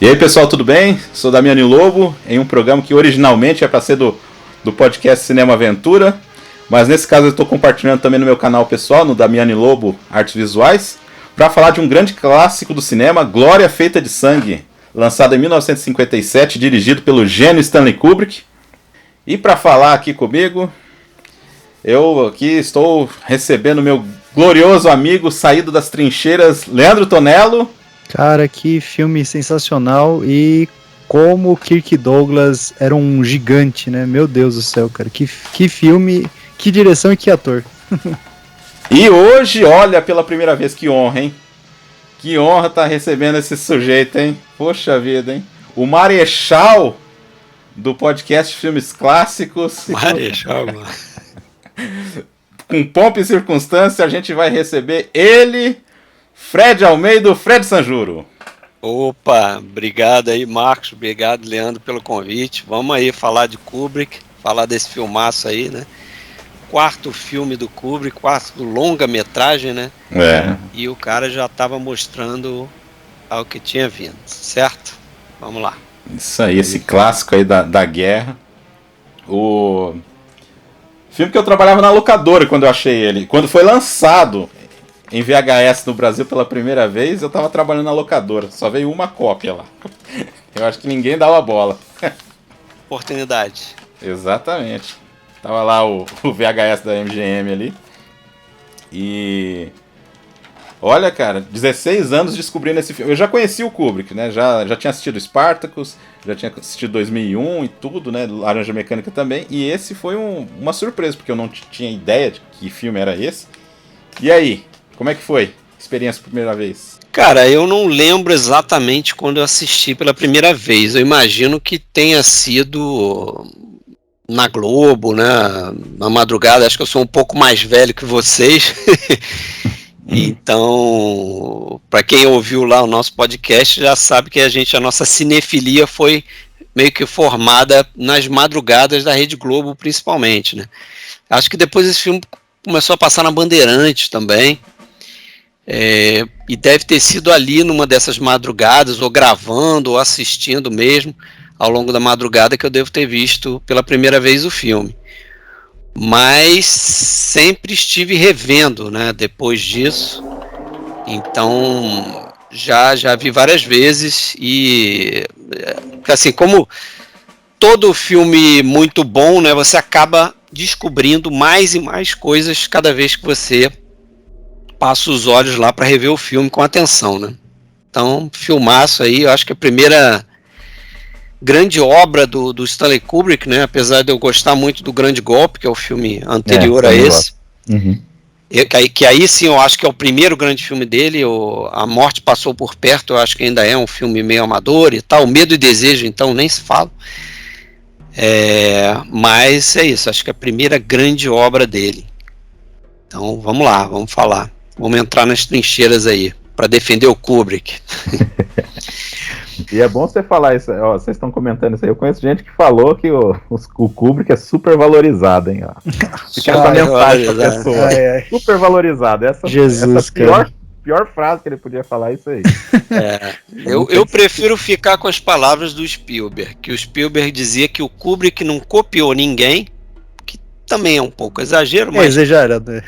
E aí pessoal, tudo bem? Sou Damiani Lobo, em um programa que originalmente é para ser do podcast Cinema Aventura, mas nesse caso eu estou compartilhando também no meu canal pessoal, no Damiani Lobo Artes Visuais, para falar de um grande clássico do cinema, Glória Feita de Sangue, lançado em 1957, dirigido pelo gênio Stanley Kubrick. E para falar aqui comigo, eu aqui estou recebendo meu glorioso amigo saído das trincheiras, Leandro Tonello. Cara, que filme sensacional e como o Kirk Douglas era um gigante, né? Meu Deus do céu, cara. Que filme, que direção e que ator. E hoje, olha, pela primeira vez, que honra, hein? Que honra estar recebendo esse sujeito, hein? Poxa vida, hein? O Marechal do podcast Filmes Clássicos. Marechal, mano. Com pompa e circunstância, a gente vai receber ele... Fred Almeida, o Fred Sanjuro. Opa, obrigado aí, Marcos, obrigado, Leandro, pelo convite. Vamos aí falar de Kubrick, falar desse filmaço aí, né? Quarto filme do Kubrick, quarto longa-metragem, né? É. E o cara já estava mostrando ao que tinha vindo, certo? Vamos lá. Isso aí, esse clássico aí da guerra. O filme que eu trabalhava na locadora quando eu achei ele. Quando foi lançado em VHS no Brasil pela primeira vez, eu tava trabalhando na locadora. Só veio uma cópia lá. Eu acho que ninguém dava bola. Oportunidade. Exatamente. Tava lá o VHS da MGM ali. E... olha, cara, 16 anos descobrindo esse filme. Eu já conheci o Kubrick, né? Já tinha assistido Spartacus, já tinha assistido 2001 e tudo, né? Laranja Mecânica também. E esse foi uma surpresa, porque eu não tinha ideia de que filme era esse. E aí? Como é que foi a experiência pela primeira vez? Cara, eu não lembro exatamente quando eu assisti pela primeira vez. Eu imagino que tenha sido na Globo, né? Na madrugada. Acho que eu sou um pouco mais velho que vocês. Então, para quem ouviu lá o nosso podcast, já sabe que a nossa cinefilia foi meio que formada nas madrugadas da Rede Globo, principalmente, né? Acho que depois esse filme começou a passar na Bandeirantes também. E deve ter sido ali numa dessas madrugadas, ou gravando, ou assistindo mesmo, ao longo da madrugada, que eu devo ter visto pela primeira vez o filme. Mas sempre estive revendo, né, depois disso. Então já vi várias vezes. E assim, como todo filme muito bom, né, você acaba descobrindo mais e mais coisas cada vez que você passa os olhos lá para rever o filme com atenção, né? Então, filmaço aí, eu acho que a primeira grande obra do Stanley Kubrick, né? Apesar de eu gostar muito do Grande Golpe, que é o filme anterior a esse. Uhum. Que aí sim eu acho que é o primeiro grande filme dele. A Morte Passou por Perto, eu acho que ainda é um filme meio amador e tal. Medo e Desejo, então, nem se fala. Mas é isso, acho que é a primeira grande obra dele. Então, vamos lá, vamos falar. Vamos entrar nas trincheiras aí, para defender o Kubrick. E é bom você falar isso, ó, vocês estão comentando isso aí. Eu conheço gente que falou que o Kubrick é super valorizado, hein? Fica essa mensagem pra pessoa. Super valorizado. Essa pior frase que ele podia falar é isso aí. Eu prefiro ficar com as palavras do Spielberg, que o Spielberg dizia que o Kubrick não copiou ninguém, também é um pouco exagero, mas... exagerado, né?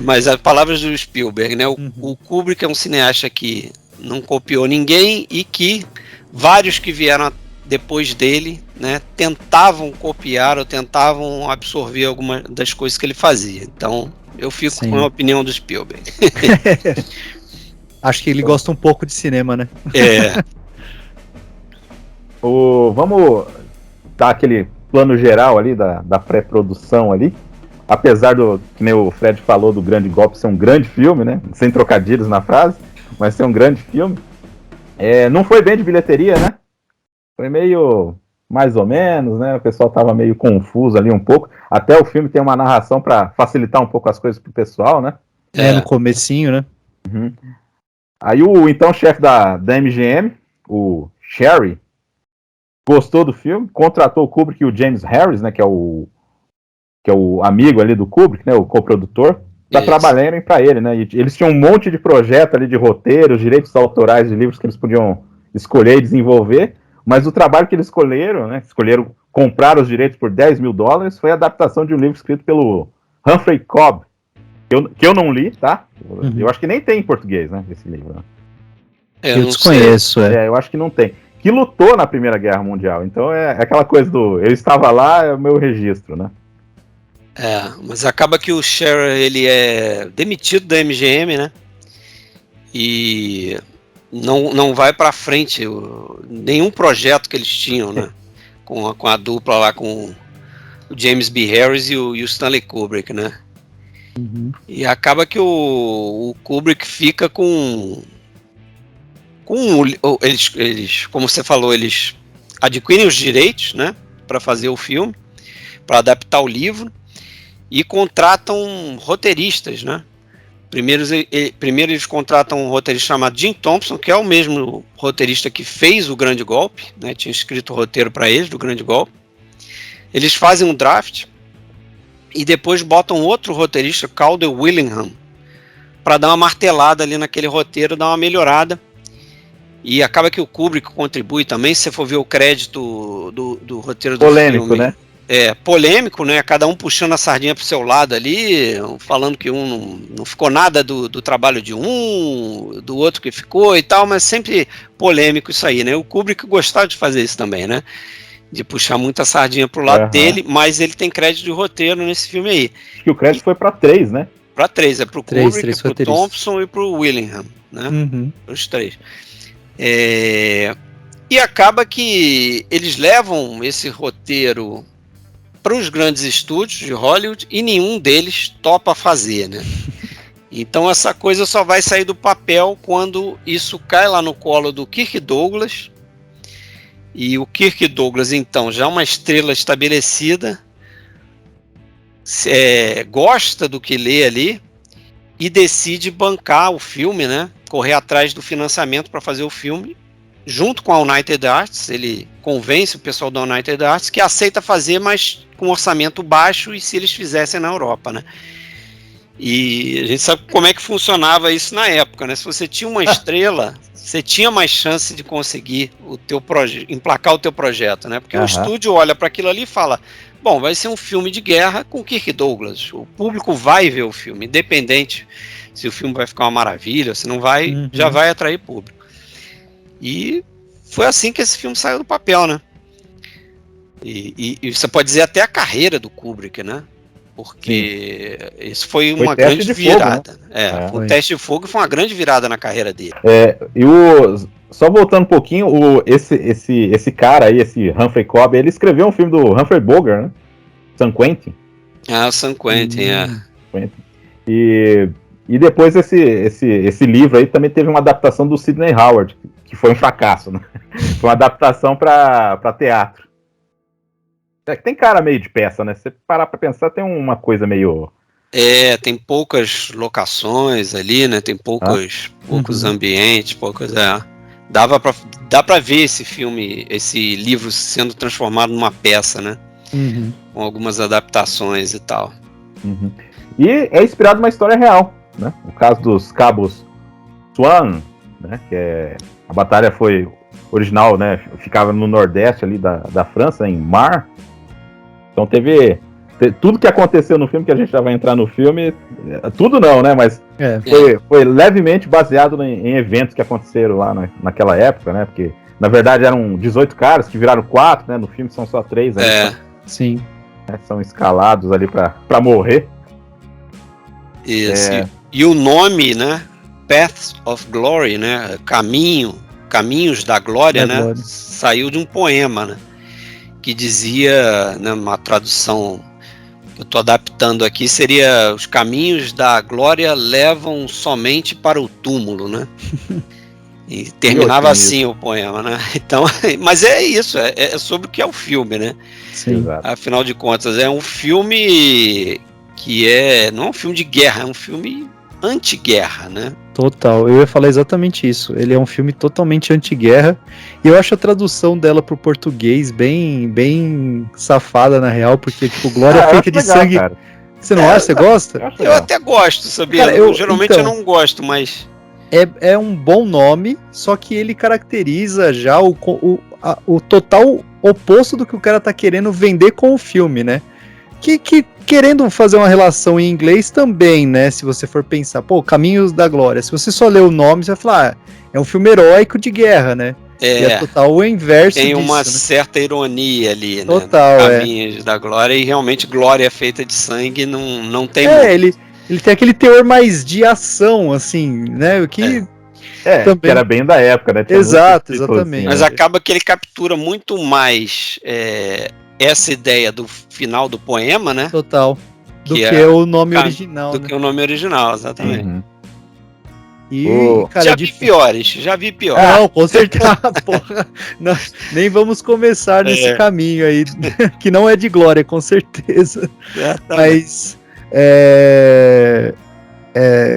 Mas as palavras do Spielberg, né? O Kubrick é um cineasta que não copiou ninguém e que vários que vieram depois dele, né, tentavam copiar ou tentavam absorver algumas das coisas que ele fazia. Então, eu fico com a opinião do Spielberg. Acho que ele gosta um pouco de cinema, né? Vamos dar aquele plano geral ali da pré-produção ali, apesar do, que nem o Fred falou, do Grande Golpe ser um grande filme, né, sem trocadilhos na frase, mas ser um grande filme. Não foi bem de bilheteria, né, foi meio mais ou menos, né, o pessoal tava meio confuso ali um pouco, até o filme tem uma narração para facilitar um pouco as coisas pro pessoal, né. No comecinho, né. Uhum. Aí o então chefe da MGM, o Sherry, gostou do filme, contratou o Kubrick e o James Harris, né, que é o amigo ali do Kubrick, né, o coprodutor, para trabalharem para ele, né, e eles tinham um monte de projeto ali de roteiros, direitos autorais de livros que eles podiam escolher e desenvolver, mas o trabalho que eles escolheram, né, escolheram comprar os direitos por $10 mil, foi a adaptação de um livro escrito pelo Humphrey Cobb, que eu não li, tá? Eu acho que nem tem em português, né, esse livro. Né? Eu desconheço, eu acho que não tem. Que lutou na Primeira Guerra Mundial, então é aquela coisa do eu estava lá, é o meu registro, né? Mas acaba que o Scherer, ele é demitido da MGM, né? E não vai pra frente nenhum projeto que eles tinham, né? Com a dupla lá, com o James B. Harris e o Stanley Kubrick, né? E acaba que o Kubrick fica com eles, como você falou, eles adquirem os direitos, né, para fazer o filme, para adaptar o livro, e contratam roteiristas, né? Primeiro eles contratam um roteirista chamado Jim Thompson, que é o mesmo roteirista que fez o Grande Golpe, né? Tinha escrito o roteiro para eles do Grande Golpe. Eles fazem um draft e depois botam outro roteirista, Calder Willingham, para dar uma martelada ali naquele roteiro, dar uma melhorada. E acaba que o Kubrick contribui também, se você for ver o crédito do roteiro do polêmico, filme. Né? Polêmico, né? Cada um puxando a sardinha pro seu lado ali, falando que não ficou nada do trabalho de um, do outro que ficou e tal, mas sempre polêmico isso aí, né? O Kubrick gostava de fazer isso também, né? De puxar muita sardinha pro lado dele, mas ele tem crédito de roteiro nesse filme aí. Acho que o crédito foi para 3, né? Para 3, pro Kubrick, pro Thompson e pro Willingham, né? Os 3. E acaba que eles levam esse roteiro para os grandes estúdios de Hollywood e nenhum deles topa fazer, né? Então essa coisa só vai sair do papel quando isso cai lá no colo do Kirk Douglas. E o Kirk Douglas, então, já uma estrela estabelecida, gosta do que lê ali e decide bancar o filme, né? Correr atrás do financiamento para fazer o filme, junto com a United Arts. Ele convence o pessoal da United Arts que aceita fazer, mas com orçamento baixo, e se eles fizessem na Europa, né? E a gente sabe como é que funcionava isso na época, né? Se você tinha uma estrela, você tinha mais chance de conseguir emplacar o teu projeto, né? Porque o estúdio olha para aquilo ali e fala: bom, vai ser um filme de guerra com Kirk Douglas, o público vai ver o filme, independente se o filme vai ficar uma maravilha, se não vai, já vai atrair público. E foi assim que esse filme saiu do papel, né? E você pode dizer até a carreira do Kubrick, né? Porque isso foi uma grande virada. Fogo, né? O Teste de Fogo foi uma grande virada na carreira dele. Só voltando um pouquinho, esse cara aí, esse Humphrey Cobb, ele escreveu um filme do Humphrey Bogart, né? San Quentin. O San Quentin, E depois esse livro aí também teve uma adaptação do Sidney Howard, que foi um fracasso, né? Foi uma adaptação para teatro. Tem cara meio de peça, né? Se você parar pra pensar, tem uma coisa meio... tem poucas locações ali, né? Tem poucos ambientes, poucas... Dá pra ver esse filme, esse livro sendo transformado numa peça, né? Com algumas adaptações e tal. E é inspirado numa história real, né? O caso dos cabos Swan, né? Que a batalha foi original, né? Ficava no nordeste ali da França, em Mar. Então teve tudo que aconteceu no filme, que a gente já vai entrar no filme, tudo não, né? Mas foi levemente baseado em eventos que aconteceram lá naquela época, né? Porque, na verdade, eram 18 caras que viraram 4, né? No filme são só 3. Sim. São escalados ali pra morrer. Isso. E o nome, né? Paths of Glory, né? Caminhos da Glória, né? Glória. Saiu de um poema, né? Que dizia, né, uma tradução que eu estou adaptando aqui, seria: os caminhos da glória levam somente para o túmulo, né? E terminava assim o poema, né? Então, mas é isso, é sobre o que é o filme, né? Sim. Afinal de contas, é um filme que não é um filme de guerra, é um filme anti-guerra, né? Total, eu ia falar exatamente isso. Ele é um filme totalmente anti-guerra. E eu acho a tradução dela pro português bem safada, na real, porque, tipo, glória feita de legal, sangue. Cara. Você não acha? Você gosta? Eu até gosto, sabia? Cara, geralmente eu não gosto, mas... é um bom nome, só que ele caracteriza já o total oposto do que o cara tá querendo vender com o filme, né? Que querendo fazer uma relação em inglês também, né? Se você for pensar, pô, Caminhos da Glória. Se você só ler o nome, você vai falar, é um filme heróico de guerra, né? E é total o inverso tem disso, uma né? certa ironia ali, Total, né? Caminhos da Glória, e realmente glória feita de sangue não tem muito. Ele tem aquele teor mais de ação, assim, né? O que também... que era bem da época, né? Tinha Exato, muito exatamente. assim, Mas né? acaba que ele captura muito mais essa ideia do final do poema, né? Total. Do Que que o nome original, do né? que o nome original, exatamente. Uhum. E, cara, já vi piores. Não, com certeza, porra. Não, nem vamos começar nesse caminho aí, que não é de glória, com certeza. Mas,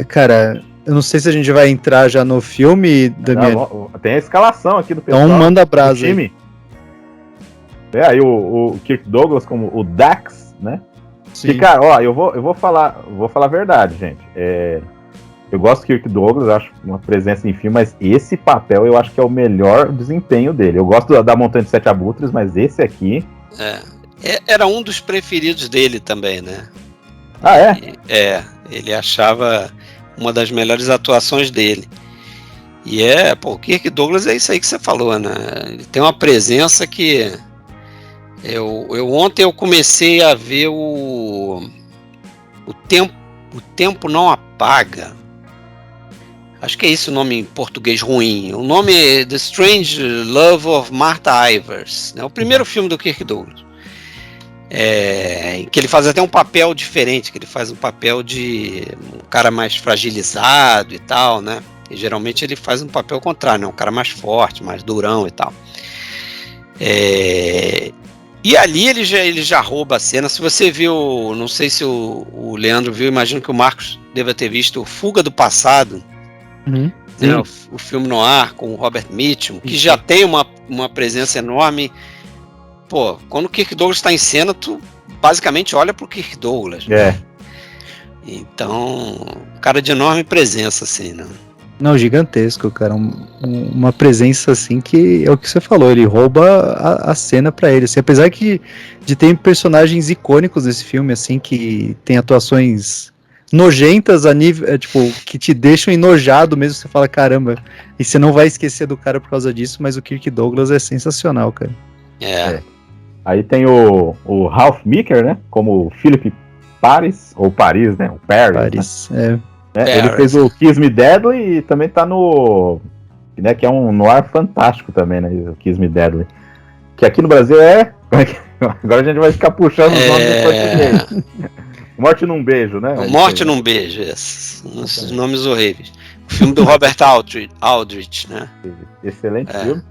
cara, eu não sei se a gente vai entrar já no filme, Damiano. Tem a escalação aqui do pessoal. Então manda brasa do time. Aí o Kirk Douglas como o Dax, né? Sim. E, cara, ó, eu vou falar a verdade, gente. Eu gosto do Kirk Douglas, acho uma presença em filme, mas esse papel eu acho que é o melhor desempenho dele. Eu gosto da Montanha de Sete Abutres, mas esse aqui... Era um dos preferidos dele também, né? Ah, é? Ele achava uma das melhores atuações dele. E o Kirk Douglas é isso aí que você falou, né? Ele tem uma presença que... Ontem eu comecei a ver o Tempo Não Apaga. Acho que é esse o nome em português ruim. O nome é The Strange Love of Martha Ivers. É o primeiro filme do Kirk Douglas. Em que ele faz até um papel diferente, que ele faz um papel de um cara mais fragilizado e tal, né? E geralmente ele faz um papel contrário, né? Um cara mais forte, mais durão e tal. E ali ele já rouba a cena. Se você viu, não sei se o Leandro viu, imagino que o Marcos deva ter visto Fuga do Passado, né, o filme noir com o Robert Mitchum, que já tem uma presença enorme. Pô, quando o Kirk Douglas está em cena, tu basicamente olha pro Kirk Douglas, né? Então, cara de enorme presença, assim, né? Não, gigantesco, cara. Uma presença assim que é o que você falou, ele rouba a cena pra ele. Assim, apesar de ter personagens icônicos nesse filme, assim, que tem atuações nojentas a nível, tipo, que te deixam enojado mesmo, você fala, caramba, e você não vai esquecer do cara por causa disso, mas o Kirk Douglas é sensacional, cara. Aí tem o Ralph Meeker, né, como Philip Paris, ou Paris, né, o Paris, né? Ele fez o Kiss Me Deadly e também tá no... Né, que é um noir fantástico também, né? O Kiss Me Deadly. Que aqui no Brasil agora a gente vai ficar puxando os nomes do português. Morte num Beijo, né? Morte num Beijo, esses nomes horríveis. O filme do Robert Aldrich, né? Excelente filme.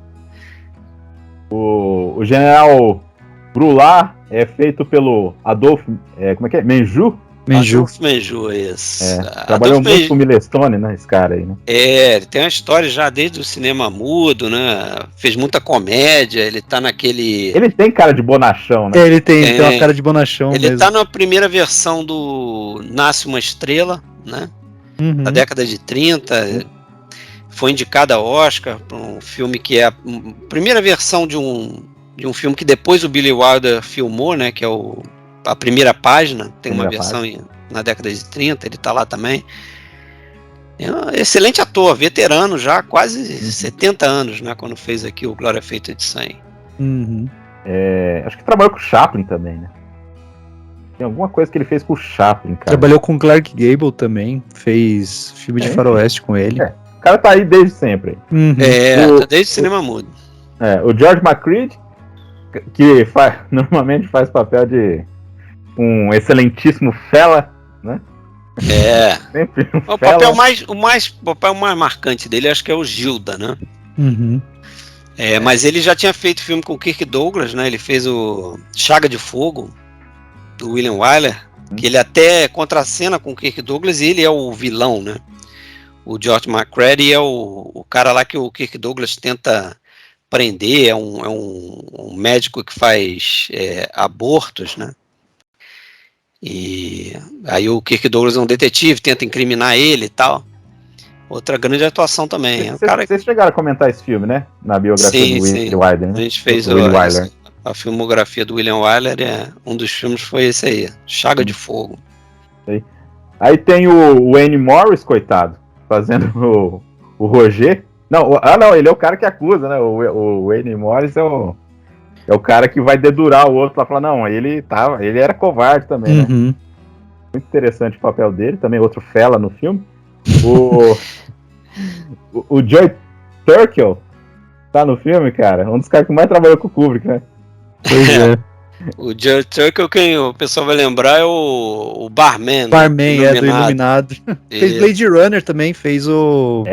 O General Brulá é feito pelo Adolfo... como é que é? Menjou? Adolfo Menjou, isso. Trabalhou muito com o Milestone, né? Esse cara aí, né? Ele tem uma história já desde o cinema mudo, né? Fez muita comédia, ele tá naquele... Ele tem cara de bonachão, né? Ele tem uma cara de bonachão ele mesmo. Tá na primeira versão do Nasce uma Estrela, né? Da década de 30. Foi indicado a Oscar para um filme que é a primeira versão de um filme que depois o Billy Wilder filmou, né? Que é a Primeira Página. Tem uma versão na década de 30, ele tá lá também. É um excelente ator, veterano já, quase 70 anos, né? Quando fez aqui o Glória Feita de Sangue. Acho que trabalhou com o Chaplin também, né? Tem alguma coisa que ele fez com o Chaplin, cara. Trabalhou com o Clark Gable também, fez filme de faroeste com ele. O cara tá aí desde sempre. Tá desde o cinema mudo. O George McCready, que normalmente faz papel de um excelentíssimo fella, né? Sempre um papel mais marcante dele, acho que é o Gilda, né? Mas ele já tinha feito filme com o Kirk Douglas, né? Ele fez o Chaga de Fogo, do William Wyler, que ele até contracena com o Kirk Douglas e ele é o vilão, né? O George McCready é o cara lá que o Kirk Douglas tenta prender, é um médico que faz abortos, né? E aí o Kirk Douglas é um detetive, tenta incriminar ele e tal. Outra grande atuação também. Vocês chegaram a comentar esse filme, né? Na biografia do William Wyler, né? A gente fez a filmografia do William Wyler, um dos filmes foi esse aí, Chaga de Fogo. Aí tem o Wayne Morris, coitado, fazendo o Roger. Não, ele é o cara que acusa, né? O Wayne Morris é o cara que vai dedurar o outro lá, falar, não, ele era covarde também, né? Muito interessante o papel dele, também outro fela no filme. O Joey Turkel tá no filme, cara. Um dos caras que mais trabalhou com o Kubrick, né? Pois é. O Joey Turkel, quem o pessoal vai lembrar, é o Barman. Barman, do Iluminado. Fez Blade Runner também, fez o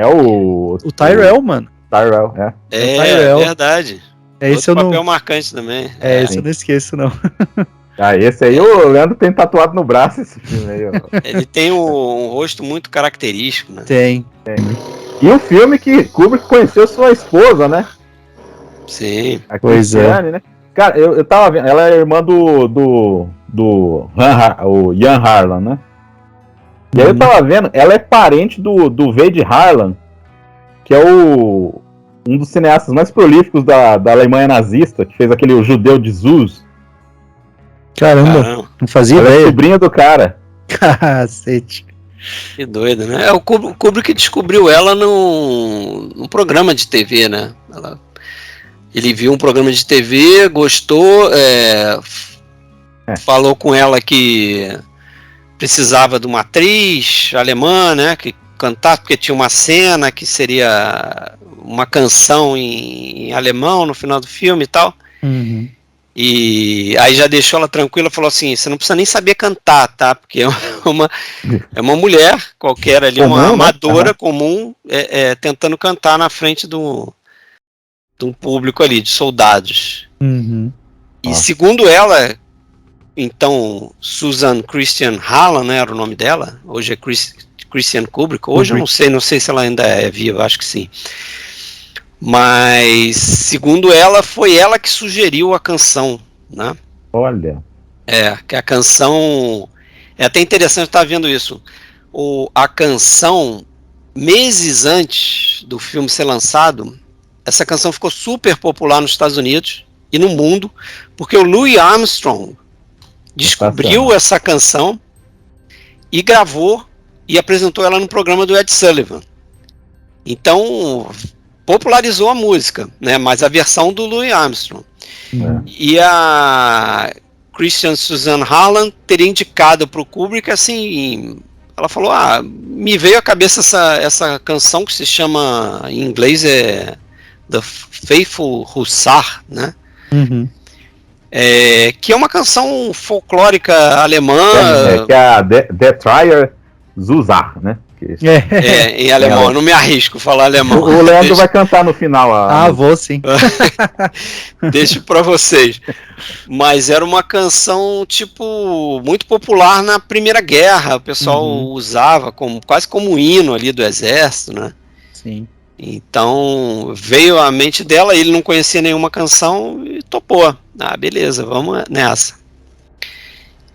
Tyrell, mano. Tyrell, É verdade. Esse outro papel marcante também. Esse eu não esqueço, não. Esse aí o Leandro tem tatuado no braço, esse filme aí, ó. Ele tem um rosto muito característico, né? Tem. E o filme que Kubrick conheceu sua esposa, né? Sim. A Cristiane, né? Cara, eu tava vendo, ela é irmã do Ian Harlan, né? E aí eu tava vendo, ela é parente do Wade Harlan, que é um dos cineastas mais prolíficos da Alemanha nazista, que fez aquele O Judeu de Zuz. Caramba, não fazia ideia. Ela é sobrinha do cara. Cacete. Que doido, né? O Kubrick descobriu ela num programa de TV, né? Ele viu um programa de TV, gostou, falou com ela que precisava de uma atriz alemã, né? Que cantasse, porque tinha uma cena que seria uma canção em alemão no final do filme e tal. E aí já deixou ela tranquila, falou assim, você não precisa nem saber cantar, tá? Porque é uma mulher qualquer ali, uma amadora comum, tentando cantar na frente de um público ali, de soldados. E segundo ela, então, Susan Christian Harlan, né, era o nome dela, hoje é Christian Kubrick, hoje eu não sei se ela ainda é viva, acho que sim. Mas, segundo ela, foi ela que sugeriu a canção, né? Olha. Que a canção... É até interessante estar vendo isso. A canção, meses antes do filme ser lançado, essa canção ficou super popular nos Estados Unidos e no mundo, porque o Louis Armstrong descobriu essa canção e gravou e apresentou ela no programa do Ed Sullivan. Então... popularizou a música, né? Mas a versão do Louis Armstrong. E a Christian Susan Harlan teria indicado para o Kubrick, assim, ela falou, me veio à cabeça essa canção que se chama, em inglês The Faithful Hussar, né? Que é uma canção folclórica alemã. Que é a Der Trier Zusar, né? Em alemão, eu não me arrisco a falar alemão. O Leandro vai cantar no final. Vou sim. Deixo pra vocês. Mas era uma canção, tipo, muito popular na Primeira Guerra. O pessoal usava quase como um hino ali do exército, né? Sim. Então, veio à mente dela, ele não conhecia nenhuma canção e topou. Beleza, vamos nessa.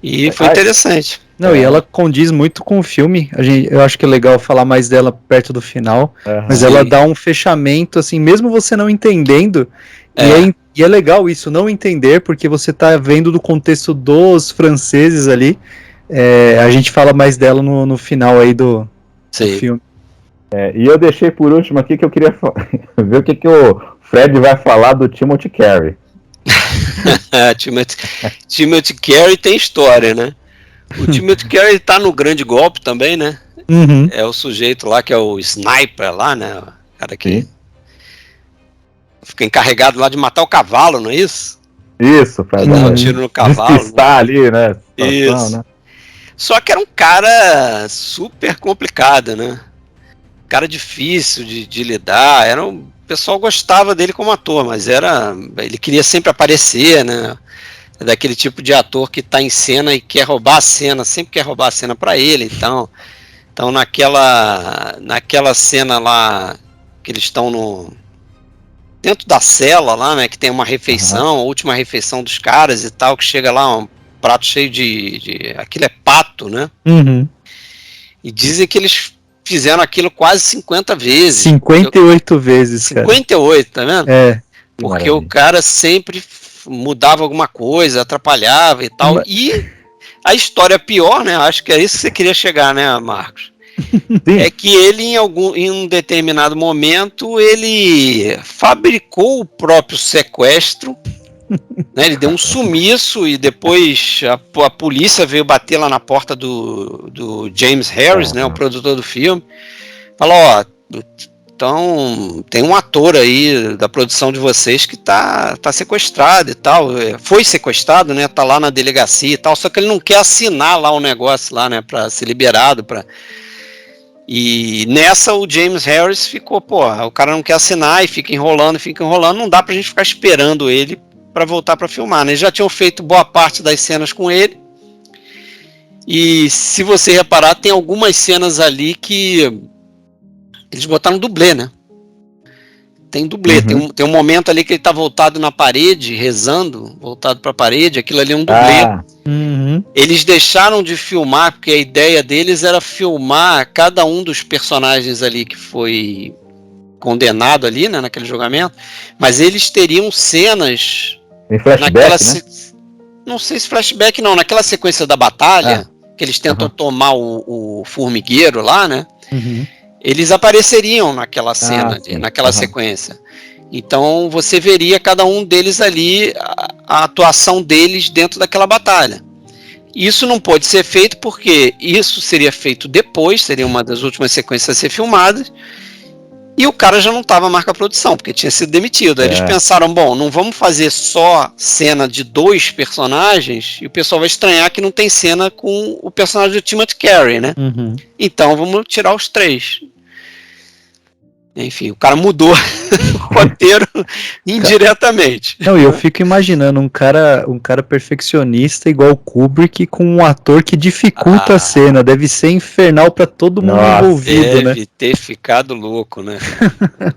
E foi interessante. Não, e ela condiz muito com o filme. Eu acho que é legal falar mais dela perto do final. Mas ela dá um fechamento, assim, mesmo você não entendendo. E é legal isso, não entender, porque você tá vendo do contexto dos franceses ali. A gente fala mais dela no final aí do filme. E eu deixei por último aqui que eu queria ver o que o Fred vai falar do Timothy Carey. Timothy Carey tem história, né? O Timothy Carey tá no Grande Golpe também, né? É o sujeito lá que é o sniper lá, né? O cara que fica encarregado lá de matar o cavalo, não é isso? Isso, pra dar um tiro no cavalo. Despistar ali, né? Isso. Né? Só que era um cara super complicado, né? Cara difícil de lidar. O pessoal gostava dele como ator, mas ele queria sempre aparecer, né? É daquele tipo de ator que está em cena e quer roubar a cena, sempre quer roubar a cena para ele. Então naquela cena lá que eles estão dentro da cela lá, né, que tem uma refeição, a última refeição dos caras e tal, que chega lá um prato cheio de aquilo é pato, né? E dizem que eles fizeram aquilo quase 50 vezes. 58 vezes, cara. 58, tá vendo? É. Porque o cara sempre mudava alguma coisa, atrapalhava e tal. E a história pior, né? Acho que é isso que você queria chegar, né, Marcos? É que ele, em um determinado momento, ele fabricou o próprio sequestro, né? Ele deu um sumiço e depois a polícia veio bater lá na porta do James Harris, né? O produtor do filme. Falou, ó, então tem um ator aí da produção de vocês que tá sequestrado e tal. Foi sequestrado, né? Tá lá na delegacia e tal, só que ele não quer assinar lá o negócio lá, né? Pra ser liberado, E nessa o James Harris ficou, o cara não quer assinar e fica enrolando, não dá pra gente ficar esperando ele pra voltar pra filmar, né? Eles já tinham feito boa parte das cenas com ele, e se você reparar, tem algumas cenas ali que eles botaram dublê, né? Tem dublê, tem um momento ali que ele tá voltado na parede, rezando, voltado pra parede, aquilo ali é um dublê. Eles deixaram de filmar, porque a ideia deles era filmar cada um dos personagens ali que foi condenado ali, né, naquele julgamento, mas eles teriam cenas em flashback, né? Não sei se flashback não, naquela sequência da batalha, que eles tentam tomar o formigueiro lá, né? Eles apareceriam naquela cena, naquela sequência. Então você veria cada um deles ali, a atuação deles dentro daquela batalha. Isso não pode ser feito porque isso seria feito depois, seria uma das últimas sequências a ser filmadas, e o cara já não estava marca produção, porque tinha sido demitido. Aí eles pensaram, bom, não vamos fazer só cena de 2 personagens, e o pessoal vai estranhar que não tem cena com o personagem do Timothy Carey, né? Então vamos tirar os 3. Enfim, o cara mudou o roteiro indiretamente. Não, e eu fico imaginando um cara enfermista igual o Kubrick com um ator que dificulta a cena. Deve ser infernal pra todo mundo envolvido, né? Deve ter ficado louco, né?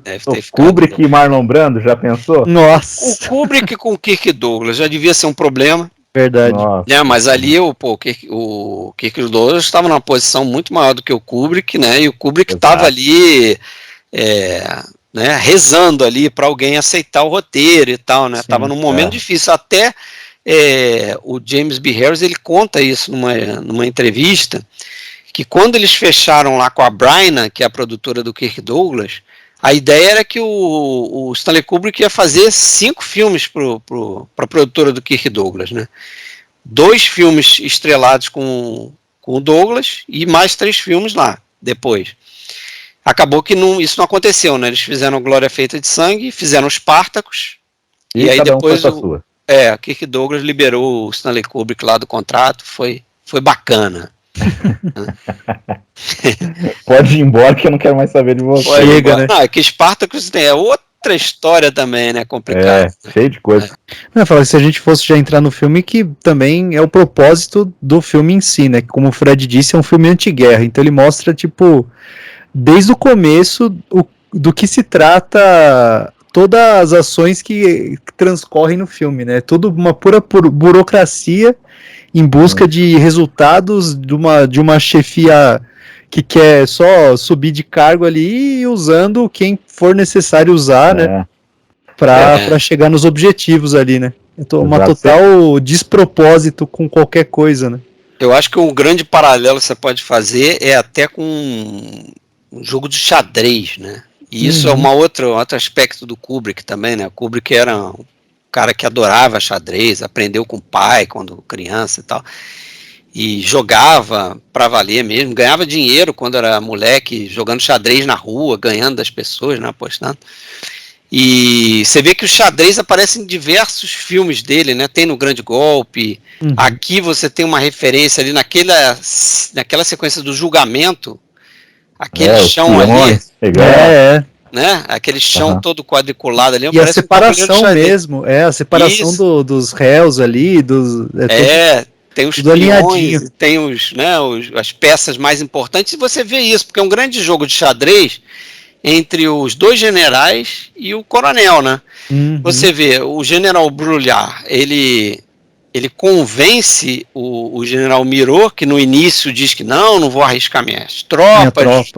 Deve ter ficado Kubrick louco. E Marlon Brando, já pensou? Nossa! O Kubrick com o Kirk Douglas já devia ser um problema. Verdade. Mas ali o Kirk Douglas estava numa posição muito maior do que o Kubrick, né? E o Kubrick estava ali... né, rezando ali para alguém aceitar o roteiro e tal, né? Tava num momento difícil. Até o James B. Harris, ele conta isso numa entrevista, que quando eles fecharam lá com a Bryna, que é a produtora do Kirk Douglas, a ideia era que o Stanley Kubrick ia fazer 5 filmes para a produtora do Kirk Douglas, né? 2 filmes estrelados com o Douglas e mais 3 filmes lá depois. Acabou que isso não aconteceu, né? Eles fizeram Glória Feita de Sangue, fizeram os Spartacus, e aí depois o Kirk Douglas liberou o Stanley Kubrick lá do contrato, foi bacana. Pode ir embora que eu não quero mais saber de você. Chega, né? Não, é que Spartacus é outra história também, né? Complicada. Cheio de coisa. Eu falo, se a gente fosse já entrar no filme, que também é o propósito do filme em si, né? Como o Fred disse, é um filme anti-guerra, então ele mostra, tipo... desde o começo, do que se trata todas as ações que transcorrem no filme, né? Tudo uma pura burocracia em busca de resultados de uma chefia que quer só subir de cargo ali e usando quem for necessário usar, né? Para chegar nos objetivos ali, né? Uma total despropósito com qualquer coisa, né? Eu acho que um grande paralelo que você pode fazer é até com um jogo de xadrez, né? E isso é outro aspecto do Kubrick também, né? O Kubrick era um cara que adorava xadrez, aprendeu com o pai quando criança e tal, e jogava pra valer mesmo, ganhava dinheiro quando era moleque, jogando xadrez na rua, ganhando das pessoas, né? Apostando. E você vê que o xadrez aparece em diversos filmes dele, né? Tem no Grande Golpe, aqui você tem uma referência ali naquela sequência do julgamento, aquele chão ali, né? Aquele chão todo quadriculado ali. E a separação mesmo, a separação dos réus ali, tem os peões, tem as peças mais importantes, e você vê isso, porque é um grande jogo de xadrez entre os 2 generais e o coronel, né? Você vê o general Brulhar, ele ele convence o general Miro, que no início diz que não vou arriscar minhas tropas,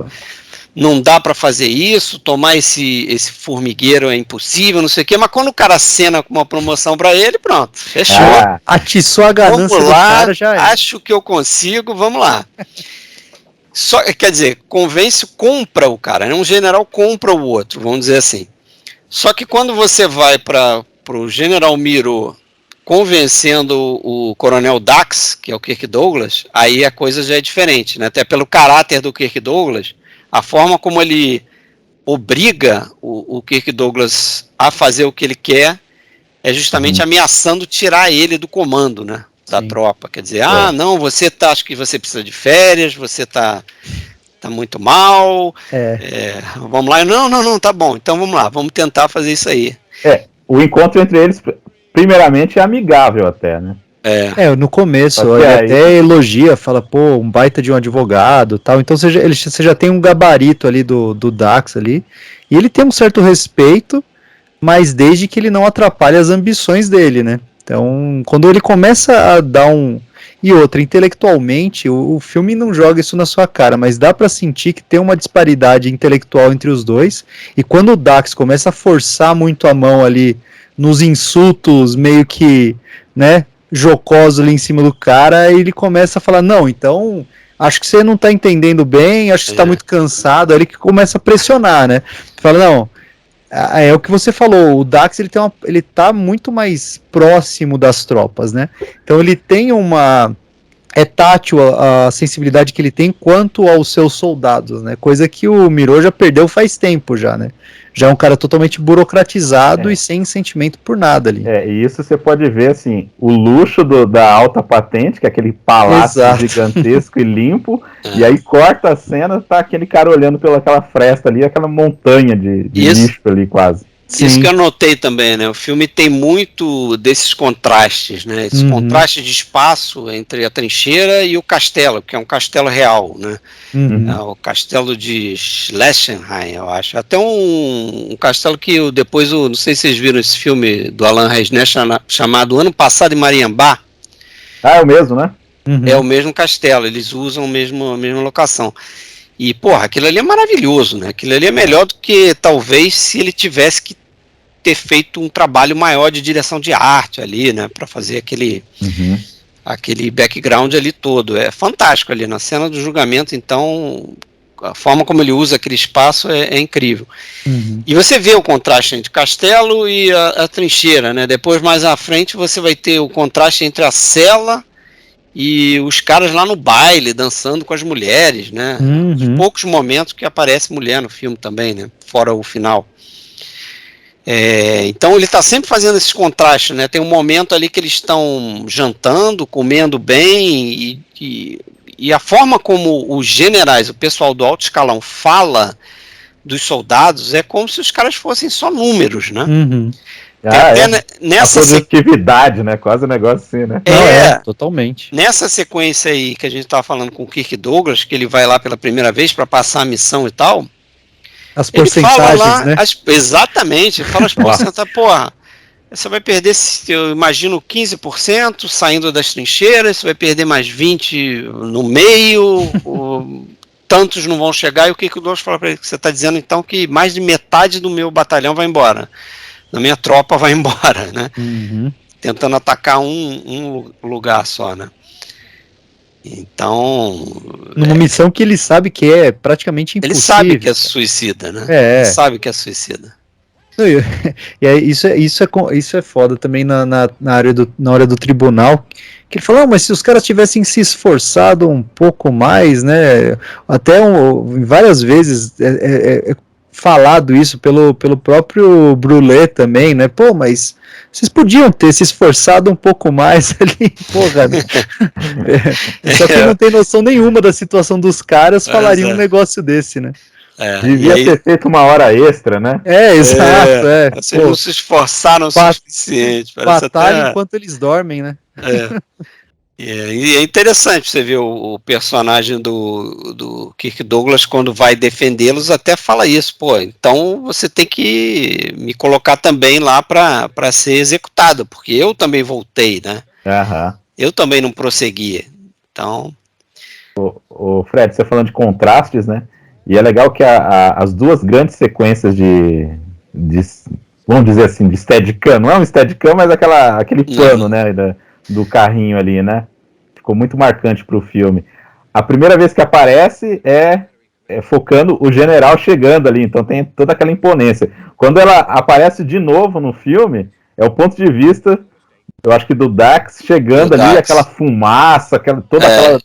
não dá para fazer isso, tomar esse formigueiro é impossível, não sei o quê, mas quando o cara acena com uma promoção para ele, pronto, fechou. Atiçou a ganância do cara, já é. Acho que eu consigo, vamos lá. Quer dizer, compra o cara, né? Um general compra o outro, vamos dizer assim. Só que quando você vai para o general Miro convencendo o coronel Dax, que é o Kirk Douglas, aí a coisa já é diferente, né? Até pelo caráter do Kirk Douglas, a forma como ele obriga o Kirk Douglas a fazer o que ele quer é justamente ameaçando tirar ele do comando, né? Da tropa. Quer dizer, não, você acha que você precisa de férias, você tá muito mal, vamos lá. Não, tá bom, então vamos lá, vamos tentar fazer isso aí. O encontro entre eles, primeiramente, é amigável até, né? No começo, ele até elogia, fala, pô, um baita de um advogado, tal, então você já tem um gabarito ali do Dax ali, e ele tem um certo respeito, mas desde que ele não atrapalhe as ambições dele, né? Então, quando ele começa a dar E outra, intelectualmente, o filme não joga isso na sua cara, mas dá pra sentir que tem uma disparidade intelectual entre os dois, e quando o Dax começa a forçar muito a mão ali nos insultos meio que, né, jocoso ali em cima do cara, ele começa a falar, não, então, acho que você não tá entendendo bem, acho que você tá muito cansado, aí ele que começa a pressionar, né, fala, não, é o que você falou, o Dax ele tá muito mais próximo das tropas, né, então ele tem é tátil a sensibilidade que ele tem quanto aos seus soldados, né, coisa que o Miro já perdeu faz tempo já, né, já é um cara totalmente burocratizado e sem sentimento por nada ali. E isso você pode ver, assim, o luxo da alta patente, que é aquele palácio gigantesco e limpo, e aí corta a cena, tá aquele cara olhando pelaquela fresta ali, aquela montanha de lixo ali quase. Sim. Isso que eu notei também, né? O filme tem muito desses contrastes, né? Esse contraste de espaço entre a trincheira e o castelo, que é um castelo real, né? O castelo de Schlessenheim, eu acho. Até um castelo que depois, não sei se vocês viram esse filme do Alain Resnais chamado Ano Passado em Mariambá. É o mesmo, né? É o mesmo castelo, eles usam a mesma locação. E, porra, aquilo ali é maravilhoso, né? Aquilo ali é melhor do que, talvez, se ele tivesse que ter feito um trabalho maior de direção de arte ali, né? Pra fazer aquele background ali todo. É fantástico ali, na cena do julgamento, então, a forma como ele usa aquele espaço é incrível. E você vê o contraste entre o castelo e a trincheira, né? Depois, mais à frente, você vai ter o contraste entre a cela e os caras lá no baile, dançando com as mulheres, né? Os poucos momentos que aparece mulher no filme também, né? Fora o final. Então ele está sempre fazendo esses contrastes, né? Tem um momento ali que eles estão jantando, comendo bem, e a forma como os generais, o pessoal do alto escalão fala dos soldados é como se os caras fossem só números, né? Nessa a produtividade, né? Quase um negócio assim, né? Totalmente. Nessa sequência aí que a gente estava falando com o Kirk Douglas, que ele vai lá pela primeira vez para passar a missão e tal. As porcentagens, lá, né? Exatamente, ele fala as porcentagens, porra, você vai perder, eu imagino, 15% saindo das trincheiras, você vai perder mais 20% no meio, tantos não vão chegar, e o Kirk Douglas fala para ele que você está dizendo então que mais de metade do meu batalhão vai embora. Da minha tropa vai embora, né? Tentando atacar um lugar só, né? Então... Numa missão que ele sabe que é praticamente impossível. Ele sabe que é suicida, né? Ele sabe que é suicida. Isso é foda também na hora do tribunal, que ele falou, mas se os caras tivessem se esforçado um pouco mais, né? Até várias vezes falado isso pelo próprio Brulé também, né? Pô, mas vocês podiam ter se esforçado um pouco mais ali, porra, né? Só que não tem noção nenhuma da situação dos caras, falaria um negócio desse, né? Devia ter feito uma hora extra, né? Exato. Vocês não se esforçaram o suficiente. Batalha enquanto eles dormem, né? E é interessante você ver o personagem do Kirk Douglas, quando vai defendê-los, até fala isso, pô, então você tem que me colocar também lá para ser executado, porque eu também voltei, né? Eu também não prosseguia. Então... O Fred, você falando de contrastes, né? E é legal que as duas grandes sequências de vamos dizer assim, de Steadicam, não é um Steadicam, mas aquele plano, né, do carrinho ali, né? Ficou muito marcante pro filme. A primeira vez que aparece é focando o general chegando ali, então tem toda aquela imponência. Quando ela aparece de novo no filme, é o ponto de vista, eu acho que do Dax chegando ali, Dax. Aquela fumaça, toda aquela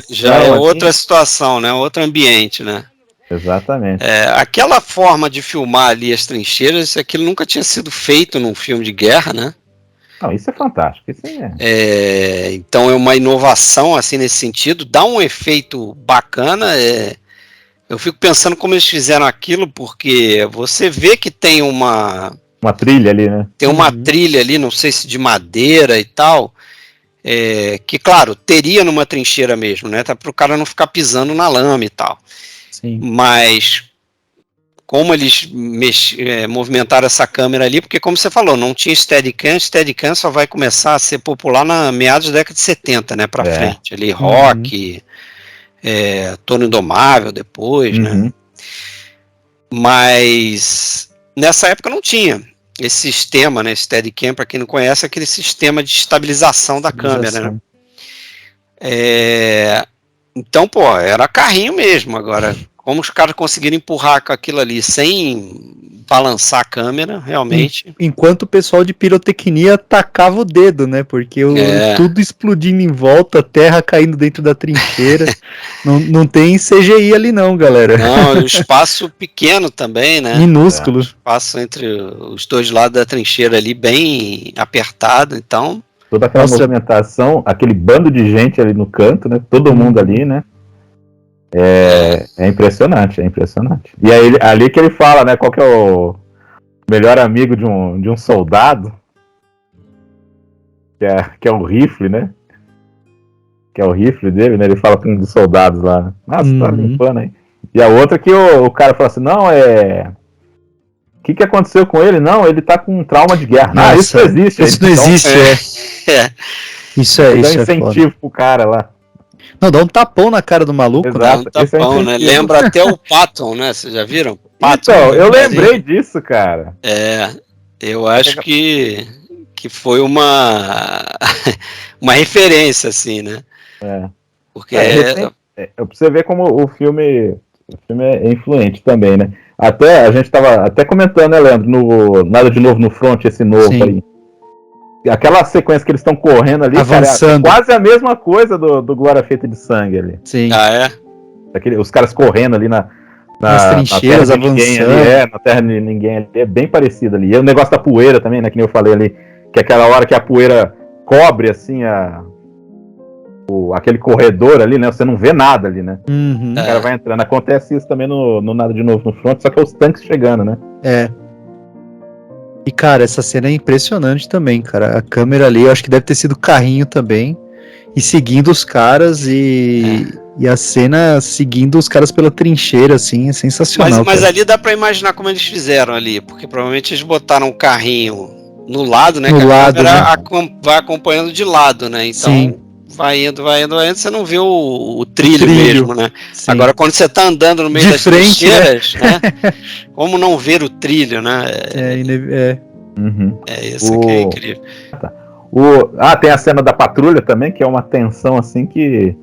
já é outra situação, né? Outro ambiente, né? Exatamente. Aquela forma de filmar ali as trincheiras, aquilo nunca tinha sido feito num filme de guerra, né? Não, isso é fantástico. Isso então é uma inovação assim nesse sentido, dá um efeito bacana. Eu fico pensando como eles fizeram aquilo, porque você vê que tem uma trilha ali, né? Tem uma trilha ali, não sei se de madeira e tal, que, claro, teria numa trincheira mesmo, né? Tá para o cara não ficar pisando na lama e tal. Sim. Mas como eles movimentaram essa câmera ali, porque como você falou, não tinha Steadicam só vai começar a ser popular na meados da década de 70, né? Para frente. Ali, Rock, Toro Indomável depois, né? Mas nessa época não tinha esse sistema, né? Steadicam, para quem não conhece, é aquele sistema de estabilização da câmera, né? Então, era carrinho mesmo. Agora, como os caras conseguiram empurrar com aquilo ali sem balançar a câmera, realmente. Enquanto o pessoal de pirotecnia tacava o dedo, né? Porque tudo explodindo em volta, terra caindo dentro da trincheira. não tem CGI ali não, galera. Não, o espaço pequeno também, né? Minúsculo. O espaço entre os dois lados da trincheira ali, bem apertado, então... Toda aquela movimentação, aquele bando de gente ali no canto, né? Todo mundo ali, né? É impressionante, é impressionante. E aí, ali que ele fala, né? Qual que é o melhor amigo de um soldado? Que é o rifle, né? Que é o rifle dele, né? Ele fala com um dos soldados lá. Nossa, tá limpando aí. E a outra que o cara fala assim, não, o que aconteceu com ele? Não, ele tá com um trauma de guerra. Nossa, isso não existe. Isso não existe, Isso dá um incentivo pro cara lá. Não, dá um tapão na cara do maluco. Exato, né? Dá um tapão, né? Lembra até o Patton, né? Vocês já viram? Patton, então, eu lembrei disso, cara. Eu acho que foi uma referência, assim, né? Porque pra você ver como o filme é influente também, né? Até a gente tava até comentando, né, Leandro, no Nada de Novo no Front, esse novo aí. Aquela sequência que eles estão correndo ali, avançando. Cara, é quase a mesma coisa do Glória Feita de Sangue ali. Sim. Os caras correndo ali nas trincheiras, na avançando. Na terra de ninguém ali, é bem parecido ali. E o negócio da poeira também, né, que nem eu falei ali, que é aquela hora que a poeira cobre, assim, aquele corredor ali, né, você não vê nada ali, né. O cara vai entrando. Acontece isso também no Nada de Novo no Front, só que é os tanques chegando, né. E, cara, essa cena é impressionante também, cara. A câmera ali, eu acho que deve ter sido carrinho também. E seguindo os caras e a cena seguindo os caras pela trincheira, assim, é sensacional. Mas ali dá pra imaginar como eles fizeram ali, porque provavelmente eles botaram o carrinho no lado, né? No lado, né? Vai acompanhando de lado, né? Então vai indo, você não vê o trilho mesmo, né? Sim. Agora, quando você tá andando no meio das trincheiras, né? Como não ver o trilho, né? Isso que é incrível. Tem a cena da patrulha também, que é uma tensão assim que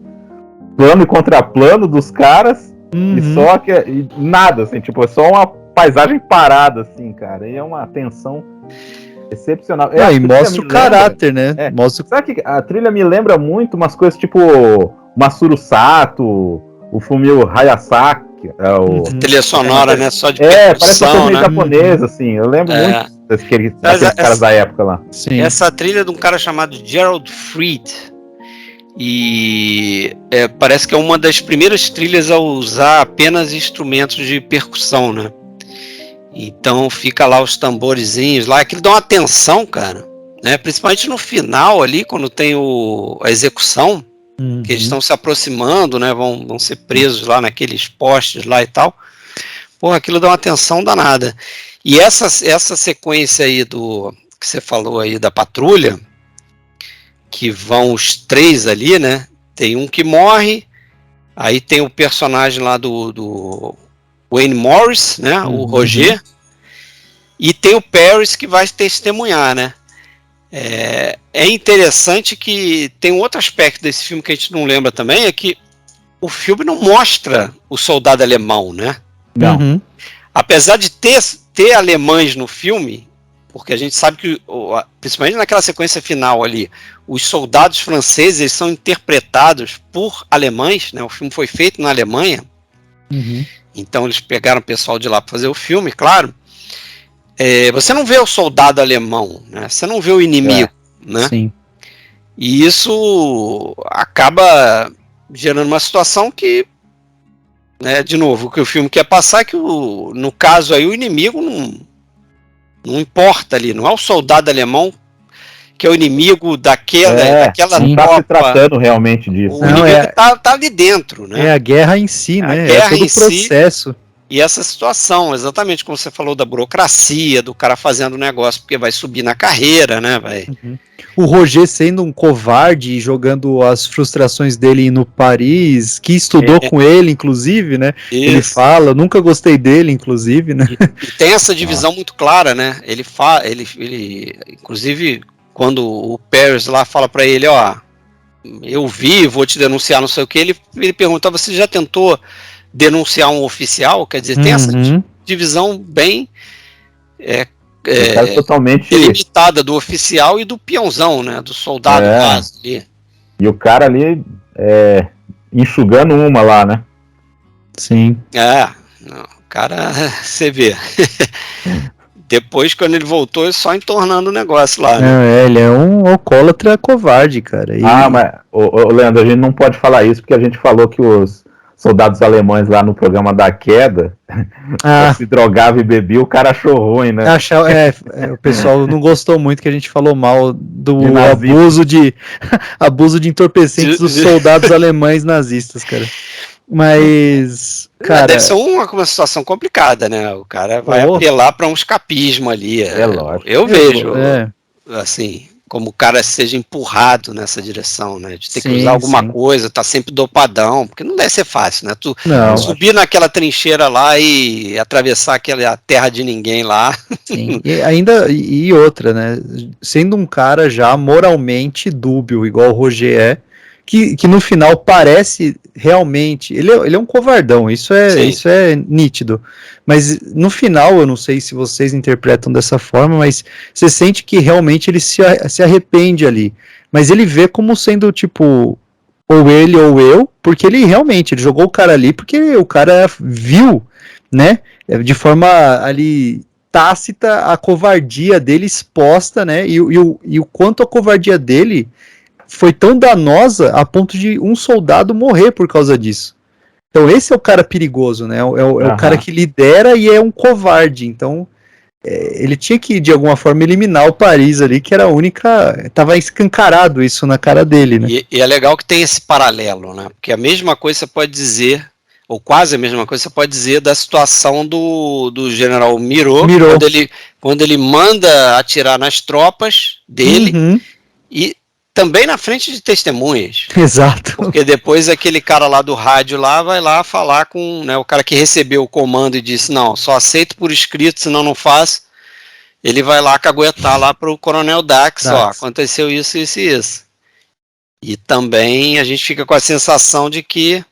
plano e contraplano dos caras e só que nada, assim, tipo, é só uma paisagem parada, assim, cara, e é uma tensão excepcional. E mostra o caráter, né? Sabe que a trilha me lembra muito umas coisas tipo Masaru Sato, o Fumio Hayasaki, trilha sonora, né? Só de parece uma coisa meio japonesa, assim, eu lembro muito daqueles caras da época lá. Sim. Essa trilha é de um cara chamado Gerald Fried. E parece que é uma das primeiras trilhas a usar apenas instrumentos de percussão, né? Então fica lá os tamborezinhos lá, aquilo dá uma tensão, cara, né? Principalmente no final ali, quando tem a execução, que eles estão se aproximando, né? Vão ser presos lá naqueles postes lá e tal. Porra, aquilo dá uma tensão danada. E essa sequência aí que você falou aí da patrulha, que vão os 3 ali, né? Tem um que morre, aí tem o personagem lá do Wayne Morris, né? O Roger, e tem o Paris que vai testemunhar, né? É interessante que tem um outro aspecto desse filme que a gente não lembra também, é que o filme não mostra o soldado alemão, né? Não. Apesar de ter alemães no filme, porque a gente sabe que, principalmente naquela sequência final ali, os soldados franceses eles são interpretados por alemães, né? O filme foi feito na Alemanha, então eles pegaram o pessoal de lá para fazer o filme, claro. Você não vê o soldado alemão, né? Você não vê o inimigo, né? Sim. E isso acaba gerando uma situação que, né, de novo, o que o filme quer passar é que, no caso aí, o inimigo não importa ali, não é o soldado alemão que é o inimigo daquela tropa. Não está se tratando realmente disso. O inimigo tá ali dentro, né? É a guerra em si, né? Guerra todo o processo. E essa situação, exatamente como você falou da burocracia, do cara fazendo negócio porque vai subir na carreira, né? O Roger sendo um covarde e jogando as frustrações dele no Paris, que estudou com ele, inclusive, né? Isso. Ele fala, nunca gostei dele, inclusive, né? E tem essa divisão muito clara, né? Ele inclusive, quando o Paris lá fala pra ele, eu vou te denunciar, não sei o que, ele pergunta, você já tentou denunciar um oficial? Quer dizer, tem essa divisão bem totalmente delimitada do oficial e do peãozão, né? Do soldado base ali. E o cara ali enxugando uma lá, né? Sim. O cara, você vê. Depois, quando ele voltou, ele só entornando o negócio lá, né? Ele é um alcoólatra covarde, cara. Mas, Leandro, a gente não pode falar isso porque a gente falou que os soldados alemães lá no programa da queda se drogava e bebia, o cara achou ruim, né? O pessoal não gostou muito que a gente falou mal do abuso de entorpecentes dos soldados alemães nazistas, cara. Mas, cara... Deve ser uma situação complicada, né? O cara vai apelar para um escapismo ali. Lógico. Eu vejo, assim, como o cara seja empurrado nessa direção, né? De ter que usar alguma coisa, tá sempre dopadão, porque não deve ser fácil, né? Tu subir naquela trincheira lá e atravessar aquela terra de ninguém lá. Sim, e outra, né? Sendo um cara já moralmente dúbio, igual o Roger que no final parece realmente, ele é um covardão, isso é nítido, mas no final, eu não sei se vocês interpretam dessa forma, mas você sente que realmente ele se arrepende ali, mas ele vê como sendo tipo, ou ele ou eu, porque ele jogou o cara ali, porque o cara viu, né, de forma ali tácita a covardia dele exposta, né, e o quanto a covardia dele foi tão danosa a ponto de um soldado morrer por causa disso. Então esse é o cara perigoso, né? É o cara que lidera e é um covarde. Então ele tinha que, de alguma forma, eliminar o Paris ali, que era a única... Tava escancarado isso na cara dele, né? E é legal que tem esse paralelo, né? Porque a mesma coisa você pode dizer, ou quase a mesma coisa você pode dizer da situação do general Miro. Quando ele manda atirar nas tropas dele e também na frente de testemunhas. Exato. Porque depois aquele cara lá do rádio lá vai lá falar com, né, o cara que recebeu o comando e disse, não, só aceito por escrito, senão não faço. Ele vai lá caguetar lá pro coronel Dax, aconteceu isso, isso e isso. E também a gente fica com a sensação de que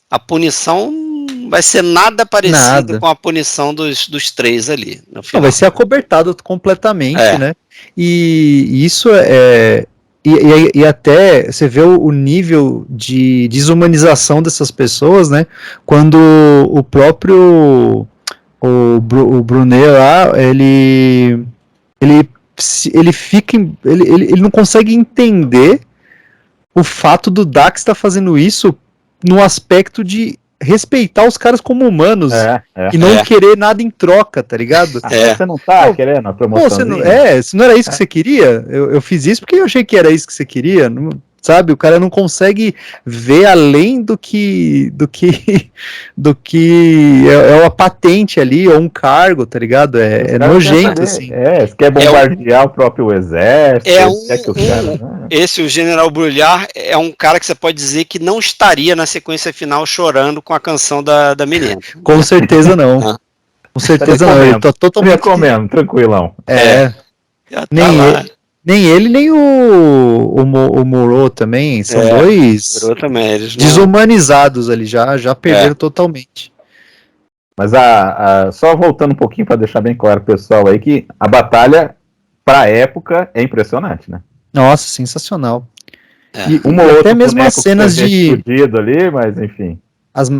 a punição vai ser nada parecido com a punição dos 3 ali. No final. Não, vai ser acobertado completamente, né? E isso E até você vê o nível de desumanização dessas pessoas, né? Quando o próprio o Brunet lá, ele não consegue entender o fato do Dax estar fazendo isso no aspecto de respeitar os caras como humanos e não querer nada em troca, tá ligado? Você não tá querendo a promoção? Se não era isso que você queria, eu fiz isso porque eu achei que era isso que você queria. sabe? O cara não consegue ver além do que é uma patente ali, ou um cargo, tá ligado? É nojento, assim. Você quer bombardear o próprio exército. O General Brulhar é um cara que você pode dizer que não estaria na sequência final chorando com a canção da menina. Com certeza não. Com certeza não. Ele tá totalmente comendo, tranquilão. Nem ele, nem o Moreau também. São dois desumanizados ali, já perderam totalmente. Mas só voltando um pouquinho para deixar bem claro pro pessoal aí que a batalha, pra época, é impressionante, né? Nossa, sensacional. E até mesmo as cenas de ali, mas enfim.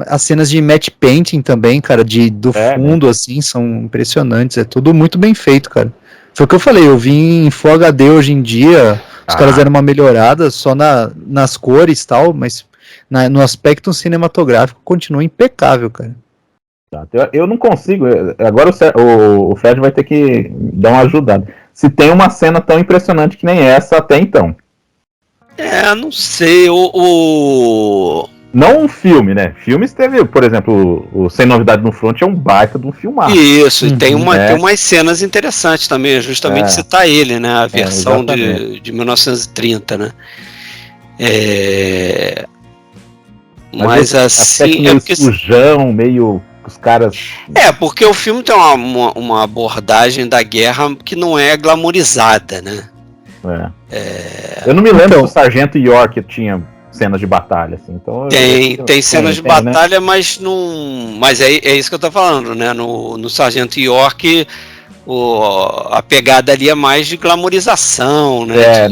As cenas de matte painting também, cara, do fundo, assim, são impressionantes. É tudo muito bem feito, cara. Foi o que eu falei, eu vi em Full HD hoje em dia, os caras deram uma melhorada só nas cores e tal, mas no aspecto cinematográfico continua impecável, cara. Eu não consigo, agora o Fred vai ter que dar uma ajudada. Se tem uma cena tão impressionante que nem essa até então. Não sei, Não um filme, né? Filmes teve, por exemplo, o Sem Novidade no Front é um baita de um filmaço. Isso, e tem umas cenas interessantes também, justamente citar ele, né? A versão de 1930, né? Mas assim... meio sujão, meio... os caras... porque o filme tem uma abordagem da guerra que não é glamorizada, né? Eu não me lembro se o Sargento York tinha cenas de batalha, assim, então... Tem cenas de batalha, né? Mas não... Mas é isso que eu tô falando, né? No Sargento York, a pegada ali é mais de glamorização, né?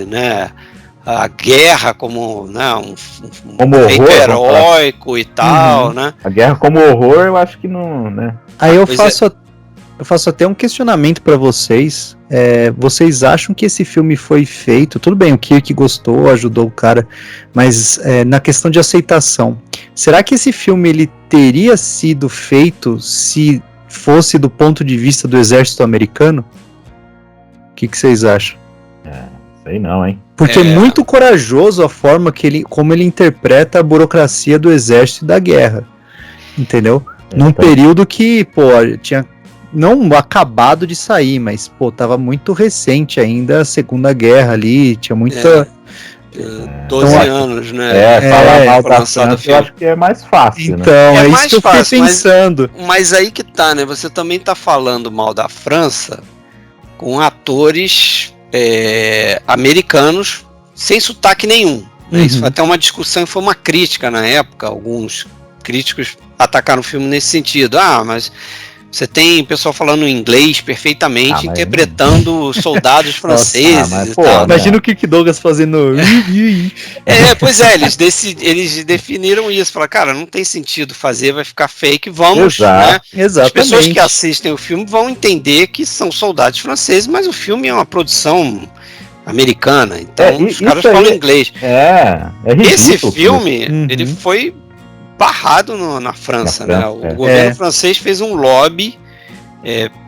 Né? A guerra como, né, como feito horror, heróico e tal, né? A guerra como horror, eu acho que não, né? Aí eu faço até um questionamento para vocês. Vocês acham que esse filme foi feito? Tudo bem, o Kirk gostou, ajudou o cara, mas na questão de aceitação, será que esse filme ele teria sido feito se fosse do ponto de vista do exército americano? O que vocês acham? Sei não, hein? Porque é muito corajoso a forma como ele interpreta a burocracia do exército e da guerra, entendeu? Num período que, tinha não acabado de sair, mas, tava muito recente ainda a Segunda Guerra ali, tinha muita... 12 anos, né? Falar mal da França, eu acho que é mais fácil, então, né? É isso que eu fiquei pensando. Mas aí que tá, né? Você também tá falando mal da França com atores americanos sem sotaque nenhum. Né? Isso foi até uma discussão e foi uma crítica na época. Alguns críticos atacaram o filme nesse sentido. Mas você tem pessoal falando inglês perfeitamente, interpretando soldados franceses e tal. Imagina o Kirk Douglas fazendo... Pois é, eles definiram isso. Falaram, cara, não tem sentido fazer, vai ficar fake, vamos... Né? Exatamente. As pessoas que assistem o filme vão entender que são soldados franceses, mas o filme é uma produção americana, então os caras falam inglês. Ridículo. Esse filme, ele foi... barrado na França, né? O governo francês fez um lobby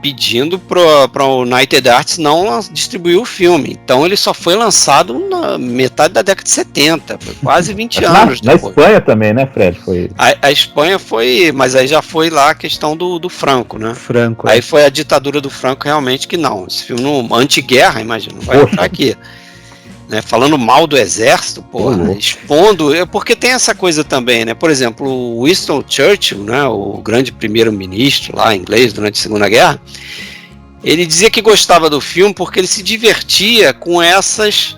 pedindo para o United Arts não distribuir o filme. Então ele só foi lançado na metade da década de 70, foi quase 20 anos depois. Na Espanha também, né, Fred? A Espanha foi, mas aí já foi lá a questão do Franco, né? Aí foi a ditadura do Franco realmente que não. Esse filme anti-guerra, imagina, não vai entrar aqui. Né, falando mal do exército, expondo, porque tem essa coisa também, né? Por exemplo, o Winston Churchill, né, o grande primeiro-ministro lá inglês durante a Segunda Guerra, ele dizia que gostava do filme porque ele se divertia com essas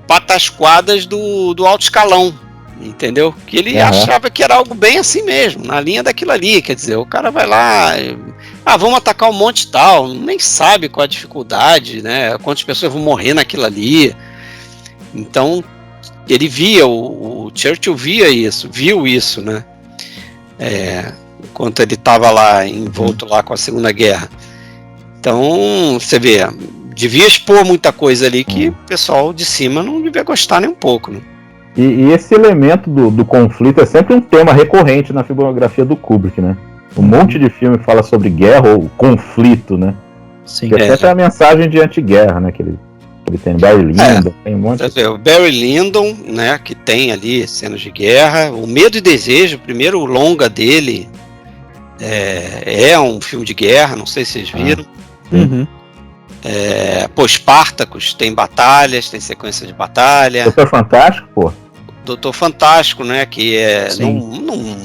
patasquadas do alto escalão, entendeu? Que ele achava que era algo bem assim mesmo, na linha daquilo ali, quer dizer, o cara vai lá... vamos atacar um monte tal, nem sabe qual a dificuldade, né? Quantas pessoas vão morrer naquilo ali. Então, ele via, o Churchill viu isso, né? Enquanto ele estava lá, envolto lá com a Segunda Guerra. Então, você vê, devia expor muita coisa ali que o pessoal de cima não devia gostar nem um pouco, né? E esse elemento do conflito é sempre um tema recorrente na filmografia do Kubrick, né? Um monte de filme fala sobre guerra ou conflito, né? Sim. Que é sempre a mensagem de anti-guerra, né? Que Ele tem Barry Lyndon, tem um monte de... O Barry Lyndon, né, que tem ali cenas de guerra. O Medo e Desejo, o primeiro longa dele, é um filme de guerra, não sei se vocês viram. Uhum. Spartacus, tem batalhas, tem sequência de batalha. Doutor Fantástico, pô. Doutor Fantástico, né, que não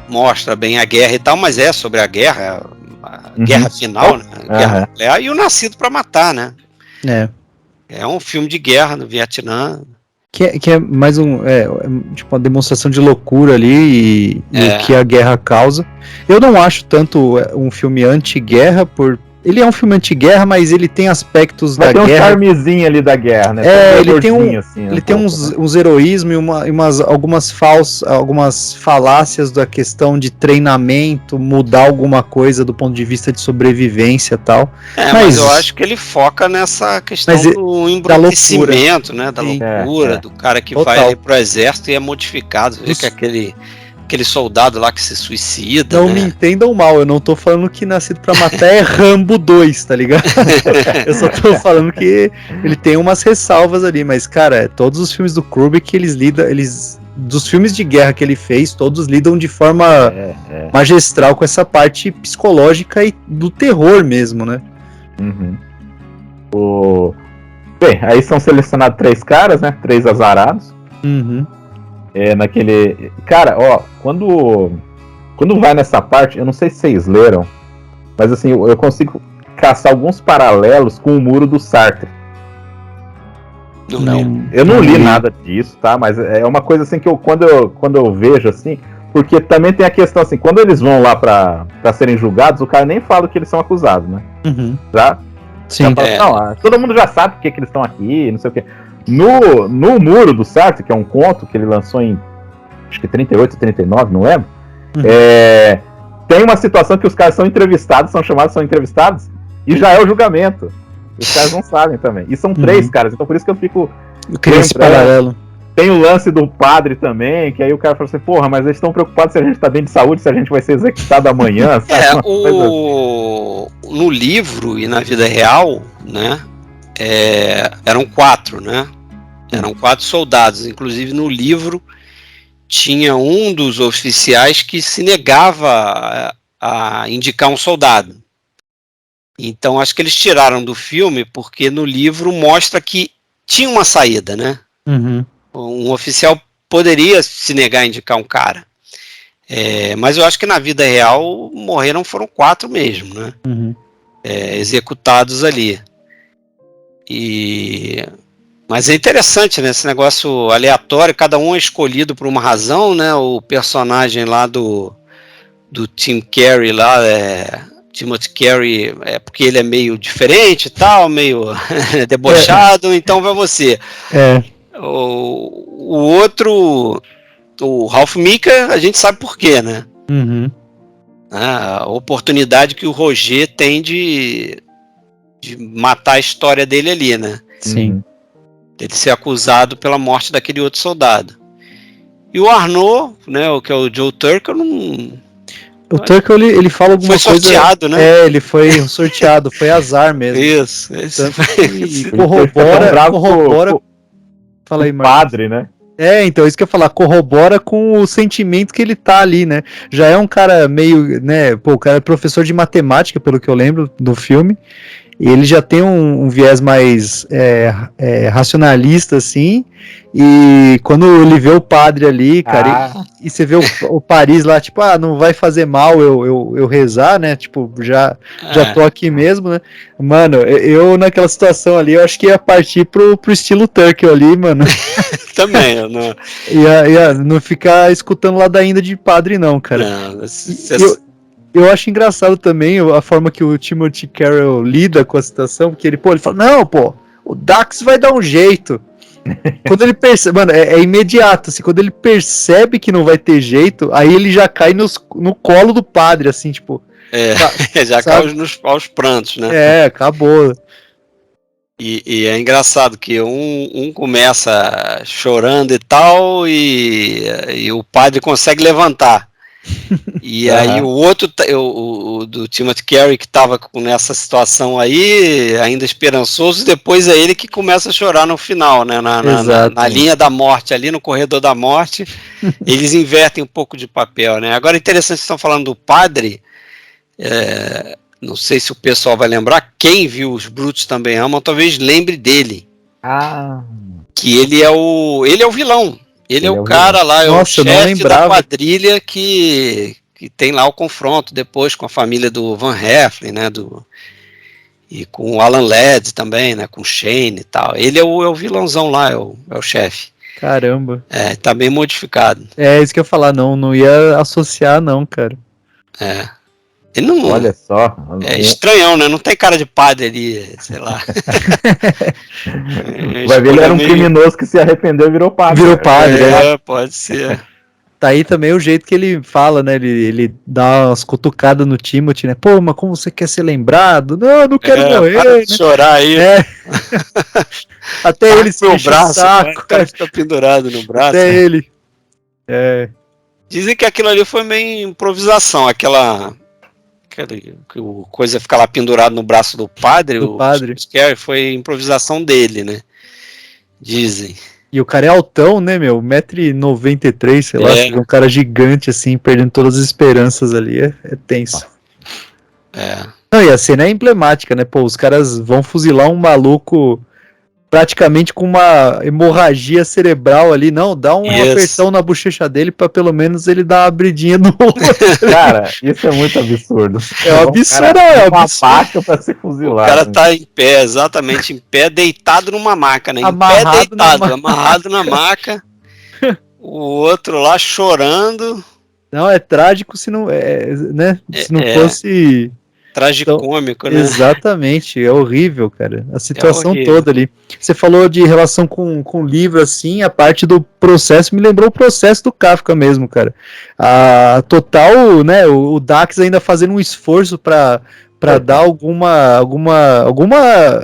mostra bem a guerra e tal, mas é sobre a guerra, guerra final, né, guerra nuclear, e o Nascido para Matar, né. É um filme de guerra no Vietnã. Que é mais tipo uma demonstração de loucura ali e o que a guerra causa. Eu não acho tanto um filme anti-guerra ele é um filme anti-guerra, mas ele tem aspectos da guerra. Tem um charmezinho ali da guerra, né? Ele tem uns heroísmo e algumas falácias da questão de treinamento, mudar alguma coisa do ponto de vista de sobrevivência e tal. Mas eu acho que ele foca nessa questão do embrutecimento, né? Da loucura, do cara que vai ali pro exército e é modificado. Vê que aquele soldado lá que se suicida. Não me entendam mal, eu não tô falando que Nascido pra Matar é Rambo 2, tá ligado? Eu só tô falando que ele tem umas ressalvas ali, mas, cara, todos os filmes do Kubrick, dos filmes de guerra que ele fez, todos lidam de forma magistral com essa parte psicológica e do terror mesmo, né? Bem, aí são selecionados 3 caras, né? 3 azarados. Naquele... Cara, ó, quando vai nessa parte, eu não sei se vocês leram, mas assim, eu consigo caçar alguns paralelos com o Muro do Sartre. Eu não li nada disso, tá? Mas é uma coisa assim que quando eu vejo assim, porque também tem a questão assim, quando eles vão lá pra serem julgados, o cara nem fala que eles são acusados, né? Já? Sim. Fala, todo mundo já sabe porque que eles estão aqui, não sei o quê. No Muro do Sartre, que é um conto que ele lançou em, acho que 38, 39, não lembro, tem uma situação que os caras são entrevistados, e já é o julgamento. Os caras não sabem também. E são 3 caras, então por isso que eu fico... Eu queria esse paralelo. Tem o lance do padre também, que aí o cara fala assim, porra, mas eles estão preocupados se a gente tá bem de saúde, se a gente vai ser executado amanhã. No livro e na vida real, né, eram 4, né? Eram 4 soldados. Inclusive no livro tinha um dos oficiais que se negava a indicar um soldado. Então acho que eles tiraram do filme porque no livro mostra que tinha uma saída, né? Um oficial poderia se negar a indicar um cara. Mas eu acho que na vida real foram 4 mesmo, né? Executados ali. Mas é interessante, né? Esse negócio aleatório, cada um é escolhido por uma razão, né? O personagem lá do Tim Curry lá, Timothy Curry, porque ele é meio diferente e tal, meio debochado, então vai você. O outro, o Ralph Meeker, a gente sabe por quê, né? A oportunidade que o Roger tem de matar a história dele ali, né? Sim. Ele ser acusado pela morte daquele outro soldado. E o Arnaud, né, que é o Joe Turkel, O Turkel, ele fala alguma coisa... Foi sorteado, né? Ele foi sorteado, foi azar mesmo. Isso. E corrobora... Fala aí, Marcos. Padre, né? Então, isso que eu ia falar, corrobora com o sentimento que ele tá ali, né? Já é um cara meio, né? Pô, o cara é professor de matemática, pelo que eu lembro do filme. E ele já tem um viés mais racionalista, assim. E quando ele vê o padre ali, cara, e você vê o Paris lá, tipo, não vai fazer mal eu rezar, né? Tipo, já tô aqui mesmo, né? Mano, eu naquela situação ali, eu acho que ia partir pro estilo Turkel ali, mano. Também, eu não... Ia não ficar escutando ladainha de padre, não, cara. Eu acho engraçado também a forma que o Timothy Carroll lida com a situação, porque ele fala, não, o Dax vai dar um jeito. Quando ele percebe, mano, é imediato, assim, quando ele percebe que não vai ter jeito, aí ele já cai no colo do padre, assim, tipo... já cai aos prantos, né? Acabou. E é engraçado que um começa chorando e tal, e o padre consegue levantar. E aí o outro, o do Timothy Carey, que estava nessa situação aí, ainda esperançoso, depois é ele que começa a chorar no final, né? Na linha da morte, ali no corredor da morte, eles invertem um pouco de papel, né? Agora, interessante, vocês estão falando do padre, não sei se o pessoal vai lembrar, quem viu Os Brutos Também Amam, talvez lembre dele. Que ele é o vilão. Ele é o cara lá, é o chefe da quadrilha que tem lá o confronto depois com a família do Van Heflin, né? E com o Alan Ladd também, né? Com o Shane e tal. Ele é o vilãozão lá, é o chefe. Caramba. Tá bem modificado. É isso que eu ia falar, não ia associar, não, cara. Ele não. Olha só. É estranhão, né? Não tem cara de padre ali, sei lá. Vai ver, ele era um criminoso que se arrependeu e virou padre. Virou padre, pode ser. Tá aí também o jeito que ele fala, né? Ele dá umas cutucadas no Timothy, né? Pô, mas como você quer ser lembrado? Não quero morrer. Para de chorar aí. Até ele se enche o saco. O cara fica pendurado no braço. Até ele. Dizem que aquilo ali foi meio improvisação, que o coisa fica lá pendurado no braço do padre, Scary, foi improvisação dele, né? Dizem. E o cara é altão, né, meu? 1,93 m, sei lá, um cara gigante, assim, perdendo todas as esperanças ali, é tenso. Não, e a cena é emblemática, né? Pô, os caras vão fuzilar um maluco praticamente com uma hemorragia cerebral ali, não, dá uma apertão na bochecha dele pra pelo menos ele dar uma abridinha no olho. Cara, isso é muito absurdo. É um absurdo, uma faca pra ser fuzilado. O cara tá em pé, exatamente, em pé, deitado numa maca, né? Amarrado na maca. O outro lá chorando. Não, é trágico se não, né? Se não fosse... Tragicômico, né? Exatamente, é horrível, cara. A situação toda ali. Você falou de relação com o livro, assim, a parte do processo me lembrou o processo do Kafka mesmo, cara. A total, né, o Dax ainda fazendo um esforço para dar alguma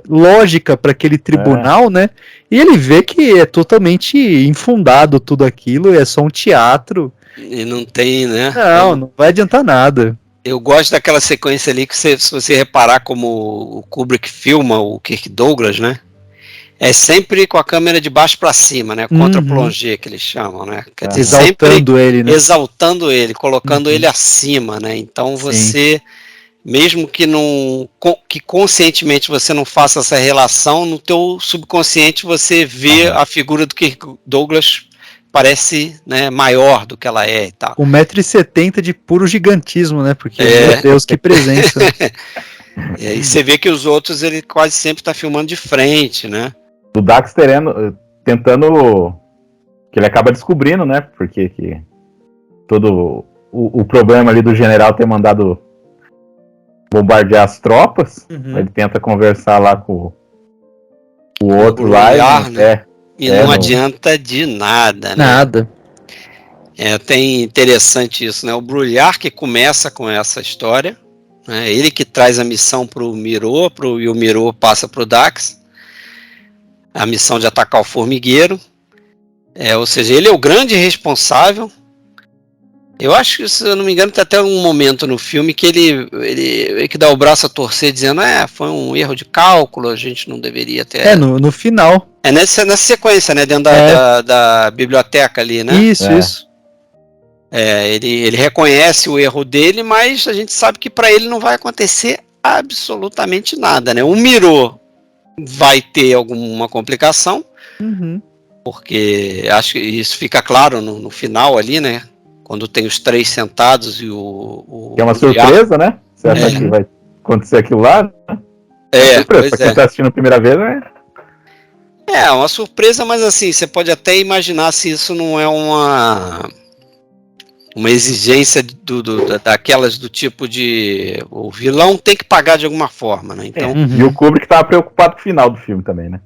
lógica para aquele tribunal, né? E ele vê que é totalmente infundado tudo aquilo, é só um teatro. E não tem, né? Não vai adiantar nada. Eu gosto daquela sequência ali que se você reparar como o Kubrick filma o Kirk Douglas, né? É sempre com a câmera de baixo para cima, né? Contra-plongé que eles chamam, né? Quer dizer, exaltando ele, né? Exaltando ele, colocando ele acima, né? Então você, mesmo que conscientemente você não faça essa relação, no teu subconsciente você vê a figura do Kirk Douglas parece, né, maior do que ela é e tal. 1,70 m de puro gigantismo, né? Porque, meu Deus, que presença. E aí você vê que os outros, ele quase sempre tá filmando de frente, né? O Dax tentando... Que ele acaba descobrindo, né? Porque que todo o problema ali do general ter mandado bombardear as tropas. Ele tenta conversar lá com o outro lá. E não adianta de nada, né? Nada. Tem interessante isso, né? O Brulhar que começa com essa história, né? Ele que traz a missão pro Miro, e o Miro passa pro Dax. A missão de atacar o formigueiro. Ou seja, ele é o grande responsável. Eu acho que, se eu não me engano, tem até um momento no filme que ele que dá o braço a torcer, dizendo foi um erro de cálculo, a gente não deveria ter... no final. Nessa sequência, né? Dentro da biblioteca ali, né? Isso. Ele reconhece o erro dele, mas a gente sabe que para ele não vai acontecer absolutamente nada, né? O Miro vai ter alguma complicação, porque acho que isso fica claro no final ali, né? Quando tem os três sentados e o que é uma surpresa, né? Você acha que vai acontecer aquilo lá? Né? Surpresa, pra quem tá assistindo a primeira vez, né? Uma surpresa, mas assim, você pode até imaginar se isso não é uma exigência daquelas do tipo de... O vilão tem que pagar de alguma forma, né? Então, E o Kubrick estava preocupado com o final do filme também, né?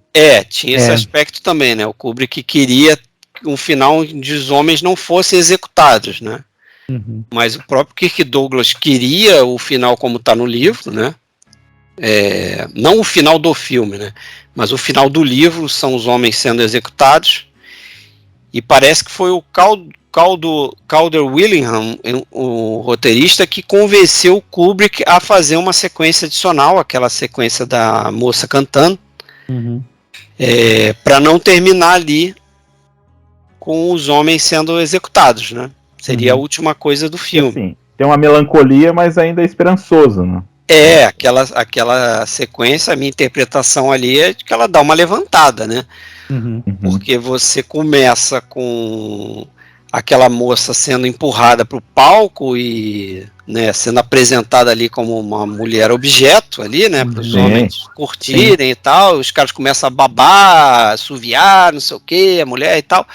Tinha esse aspecto também, né? O Kubrick queria um final onde os homens não fossem executados, né? Mas o próprio Kirk Douglas queria o final como está no livro, né? Não o final do filme, né? Mas o final do livro são os homens sendo executados, e parece que foi o Calder Willingham, o roteirista, que convenceu o Kubrick a fazer uma sequência adicional, aquela sequência da moça cantando, para não terminar ali com os homens sendo executados, né? Seria a última coisa do filme. Assim, tem uma melancolia, mas ainda é esperançoso, né? Aquela sequência, a minha interpretação ali é que ela dá uma levantada, né? Porque você começa com aquela moça sendo empurrada para o palco e, né, sendo apresentada ali como uma mulher objeto ali, né, para os homens curtirem e tal, os caras começam a babar, assoviar, não sei o que, a mulher e tal.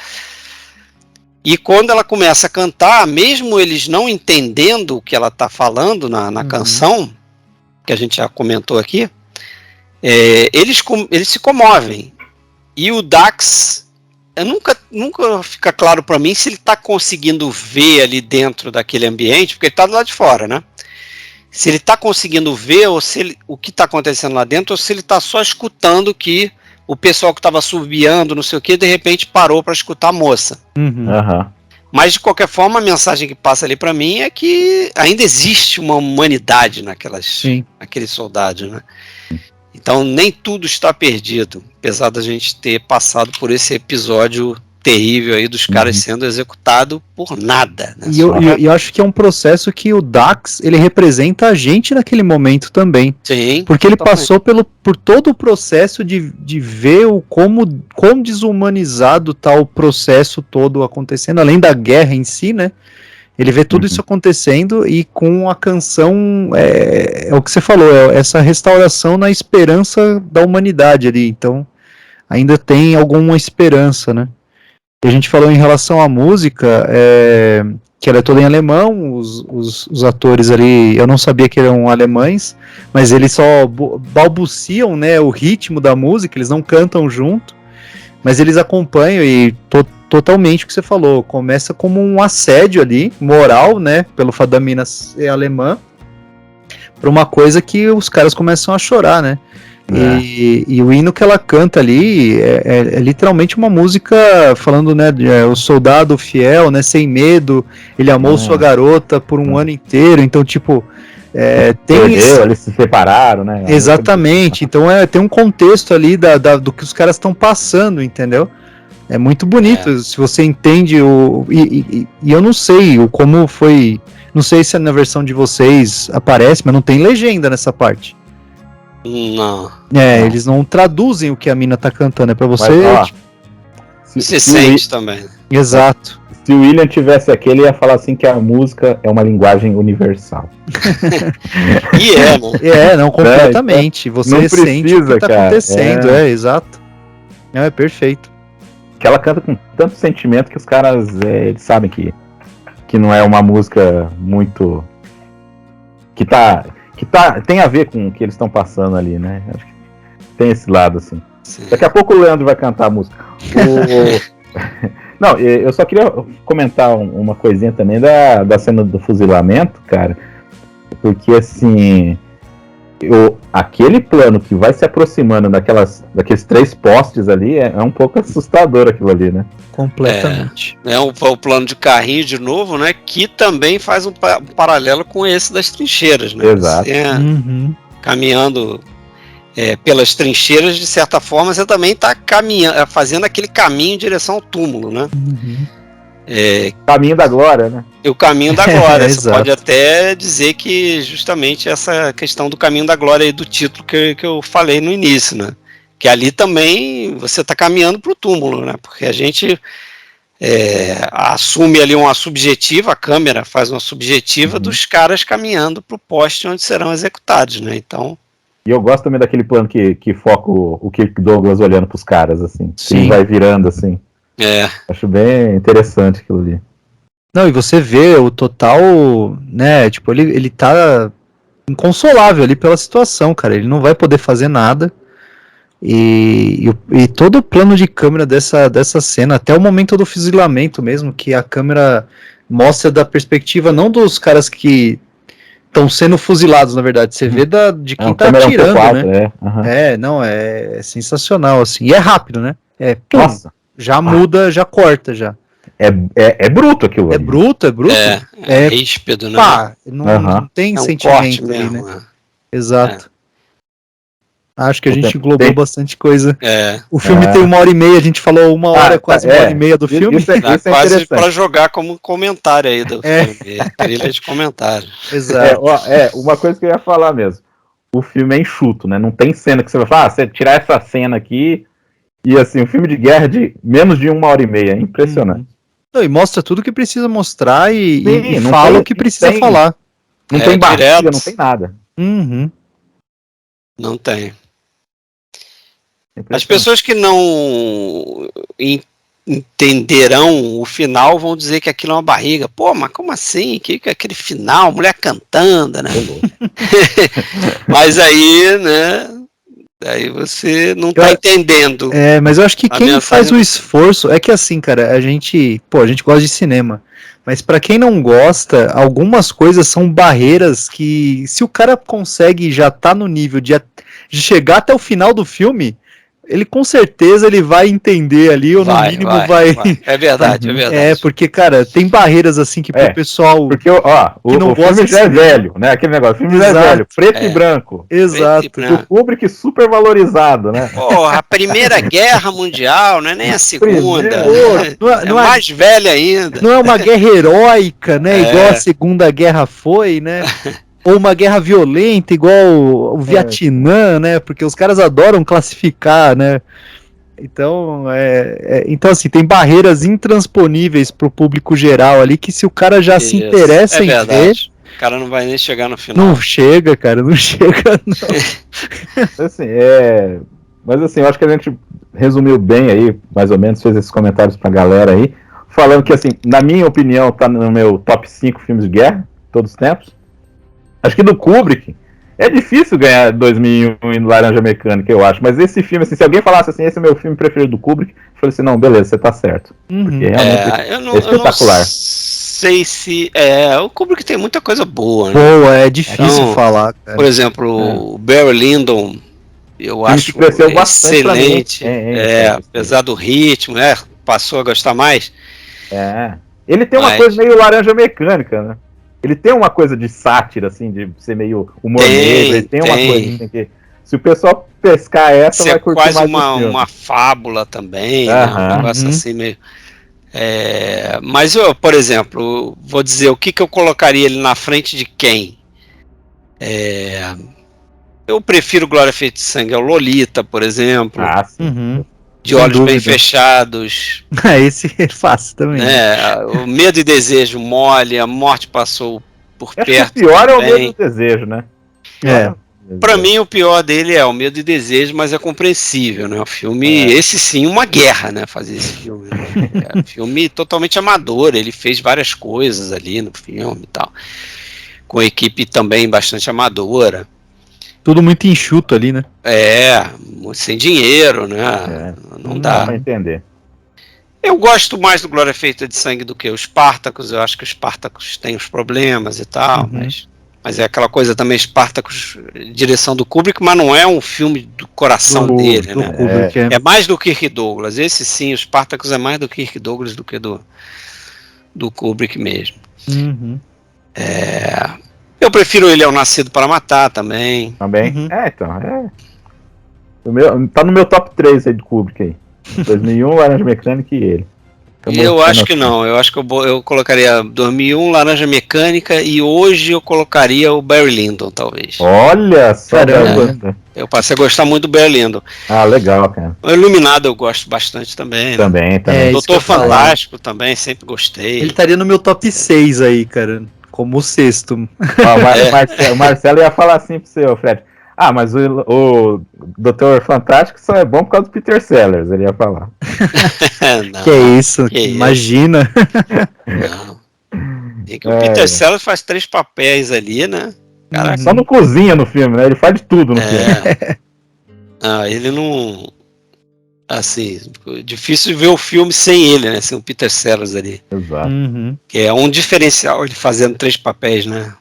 E quando ela começa a cantar, mesmo eles não entendendo o que ela está falando na canção, que a gente já comentou aqui, eles se comovem. E o Dax, nunca fica claro para mim se ele está conseguindo ver ali dentro daquele ambiente, porque ele está do lado de fora, né? Se ele está conseguindo ver ou o que está acontecendo lá dentro, ou se ele está só escutando que o pessoal que estava subiando, não sei o que, de repente parou para escutar a moça. Mas, de qualquer forma, a mensagem que passa ali para mim é que ainda existe uma humanidade naqueles soldados, né? Então, nem tudo está perdido, apesar da gente ter passado por esse episódio terrível aí dos caras sendo executados por nada. Né? E eu acho que é um processo que o Dax, ele representa a gente naquele momento também. Sim. Porque ele passou por todo o processo de ver quão desumanizado está o processo todo acontecendo, além da guerra em si, né? Ele vê tudo isso acontecendo e com a canção, é o que você falou, essa restauração na esperança da humanidade ali. Então, ainda tem alguma esperança, né? E a gente falou em relação à música, que ela é toda em alemão, os atores ali, eu não sabia que eram alemães, mas eles só balbuciam, né, o ritmo da música, eles não cantam junto, mas eles acompanham e totalmente o que você falou, começa como um assédio ali, moral, né, pelo fato da mina ser alemã, para uma coisa que os caras começam a chorar, né? E o hino que ela canta ali é literalmente uma música falando, né, o soldado fiel, né, sem medo, ele amou sua garota por um ano inteiro, então tipo eles se separaram, né? Exatamente, então tem um contexto ali do que os caras estão passando, entendeu? É muito bonito, se você entende e eu não sei como foi, não sei se na versão de vocês aparece, mas não tem legenda nessa parte. Não. Eles não traduzem o que a mina tá cantando, é pra você... Você sente também. Exato. Se o William tivesse aqui, ele ia falar assim que a música é uma linguagem universal. né? Não, completamente. Você não sente o que tá acontecendo, exato. É perfeito. Que ela canta com tanto sentimento que os caras eles sabem que não é uma música muito... que tem a ver com o que eles estão passando ali, né? Acho que tem esse lado, assim. Sim. Daqui a pouco o Leandro vai cantar a música. Não, eu só queria comentar uma coisinha também da cena do fuzilamento, cara. Porque, assim, aquele plano que vai se aproximando daqueles 3 postes ali é um pouco assustador aquilo ali, né? Completamente. O plano de carrinho de novo, né? Que também faz um paralelo com esse das trincheiras, né? Exato. Caminhando pelas trincheiras, de certa forma, você também está fazendo aquele caminho em direção ao túmulo, né? Caminho da glória, né? O caminho da glória. Você pode até dizer que justamente essa questão do caminho da glória aí do título que eu falei no início, né? Que ali também você está caminhando para o túmulo, né? Porque a gente assume ali uma subjetiva, a câmera faz uma subjetiva dos caras caminhando para o poste onde serão executados, né? Então... E eu gosto também daquele plano que foca o Kirk Douglas olhando para os caras, assim. Sim. Ele vai virando, assim. Acho bem interessante aquilo ali. Não, e você vê o total, né, tipo, ele tá inconsolável ali pela situação, cara. Ele não vai poder fazer nada. E todo o plano de câmera dessa cena, até o momento do fuzilamento mesmo, que a câmera mostra da perspectiva não dos caras que estão sendo fuzilados, na verdade, você vê de quem tá atirando, né? É sensacional, assim, e é rápido, né? Nossa. Já muda, já corta, já. é bruto aquilo. É bruto. É ríspido, né? Pá, não tem sentimento ali, mesmo, né? Exato. Acho que a gente englobou bastante coisa. O filme tem 1h30, a gente falou 1 hora, quase 1h30 do filme. Isso é quase para jogar como comentário aí do filme. Trilha de comentário. Exato. Uma coisa que eu ia falar mesmo. O filme é enxuto, né? Não tem cena que você vai falar, você tirar essa cena aqui e assim, um filme de guerra de menos de 1h30. É impressionante. Não, e mostra tudo que precisa mostrar e fala o que precisa falar. Não tem barriga, não tem nada. Não tem. As pessoas que não entenderão o final vão dizer que aquilo é uma barriga. Pô, mas como assim? Que aquele final, mulher cantando, né? Mas aí, né? Daí você não tá entendendo. Mas eu acho que quem faz o esforço é que assim, cara, a gente gosta de cinema. Mas pra quem não gosta, algumas coisas são barreiras que, se o cara consegue já tá no nível de chegar até o final do filme, ele com certeza ele vai entender ali, ou no mínimo vai. É verdade, é verdade. Porque, cara, tem barreiras assim que pro pessoal. Porque, que não gosta filme já é velho, né? Aquele negócio, o filme já é velho, preto e branco. Exato. O Kubrick super valorizado, né? Porra, a Primeira Guerra Mundial, não é nem a Segunda. É mais velha ainda. Não é uma guerra heróica, né? Igual a Segunda Guerra foi, né? Ou uma guerra violenta, igual o Vietnã, né? Porque os caras adoram classificar, né? Então, então assim, tem barreiras intransponíveis pro público geral ali, que se o cara já se interessa em ver... O cara não vai nem chegar no final. Não chega, cara, não chega, não. Assim, mas assim, eu acho que a gente resumiu bem aí, mais ou menos, fez esses comentários pra galera aí, falando que, assim, na minha opinião, tá no meu top 5 filmes de guerra, todos os tempos. Acho que do Kubrick é difícil ganhar 2001 em Laranja Mecânica, eu acho. Mas esse filme, assim, se alguém falasse assim, esse é o meu filme preferido do Kubrick, eu falei assim, não, beleza, você tá certo. Porque realmente é espetacular. Eu não sei se... o Kubrick tem muita coisa boa, né? Boa, é difícil falar, cara. Por exemplo, o Barry Lyndon, eu acho excelente. Apesar do ritmo, né? Passou a gostar mais. Ele tem uma coisa meio Laranja Mecânica, né? Ele tem uma coisa de sátira, assim, de ser meio humor negro, ele tem uma coisa assim que, se o pessoal pescar essa, vai curtir mais o filme. Quase uma fábula também, né? Um negócio assim meio... mas eu, por exemplo, vou dizer, o que eu colocaria ele na frente de quem? Eu prefiro Glória Feita de Sangue ao Lolita, por exemplo. De Olhos Bem Fechados. Esse é fácil também. O Medo e Desejo mole, A Morte Passou por Perto. O pior também. É o Medo e Desejo, né? Pra mim, o pior dele é o Medo e Desejo, mas é compreensível, né? O filme, esse sim, uma guerra, né? Fazer esse filme. Né? É um filme totalmente amador, ele fez várias coisas ali no filme e tal. Com a equipe também bastante amadora. Tudo muito enxuto ali, né? Sem dinheiro, né? Não dá pra entender. Eu gosto mais do Glória Feita de Sangue do que o Spartacus. Eu acho que o Spartacus tem os problemas e tal, mas é aquela coisa também, Spartacus, direção do Kubrick, mas não é um filme do coração dele, né? É mais do Kirk Douglas. Esse sim, o Spartacus é mais do Kirk Douglas do que do Kubrick mesmo. Eu prefiro Ele é o Nascido para Matar também. Tá no meu top 3 aí do Kubrick aí. 2001, Laranja Mecânica e ele. Eu acho que não. Eu acho que eu colocaria 2001, Laranja Mecânica, e hoje eu colocaria o Barry Lyndon, talvez. Olha só! Eu passei a gostar muito do Barry Lyndon. Legal, cara. O Iluminado eu gosto bastante também. Também. Doutor Fantástico também, sempre gostei. Ele estaria no meu top 6 aí, cara. Como o sexto. O Marcelo ia falar assim pro seu, Fred. Mas o Doutor Fantástico só é bom por causa do Peter Sellers, ele ia falar. Não, que é isso? Imagina. Não. E que o Peter Sellers faz 3 papéis ali, né? Caraca. Só não cozinha no filme, né? Ele faz de tudo no filme. Ele não... Assim, difícil ver o filme sem ele, né? Sem o Peter Sellers ali. Exato. Que é um diferencial ele fazendo 3 papéis, né?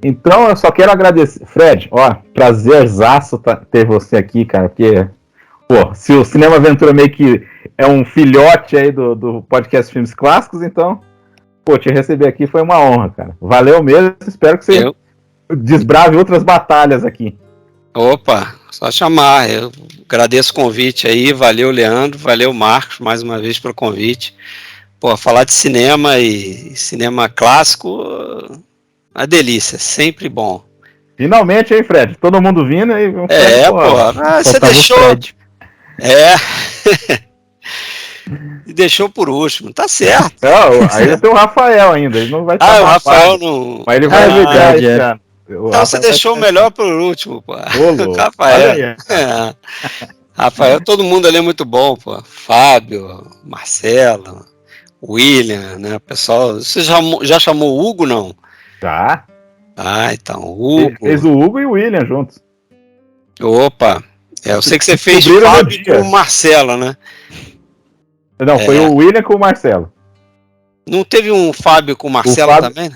Então eu só quero agradecer, Fred, prazerzaço ter você aqui, cara, porque, se o Cinema Aventura meio que é um filhote aí do podcast Filmes Clássicos, então, pô, te receber aqui foi uma honra, cara. Valeu mesmo, espero que você desbrave outras batalhas aqui. Opa, só chamar. Eu agradeço o convite aí, valeu, Leandro, valeu, Marcos, mais uma vez pelo convite. Pô, falar de cinema e cinema clássico, uma delícia, sempre bom. Finalmente, hein, Fred? Todo mundo vindo aí. Você deixou. E deixou por último, tá certo. Não, aí tem o Rafael ainda, ele não vai estar. O Rafael não. Mas ele vai ligar esse ano. Então você deixou o melhor por último, pô. Rafael. Rafael, todo mundo ali é muito bom, pô. Fábio, Marcelo, William, né? Pessoal, você já chamou o Hugo, não? Já. Então, o Hugo. Fez o Hugo e o William juntos. Opa, eu sei que você fez o Fábio com o Marcelo, né? Não, foi o William com o Marcelo. Não teve um Fábio com o Marcelo também?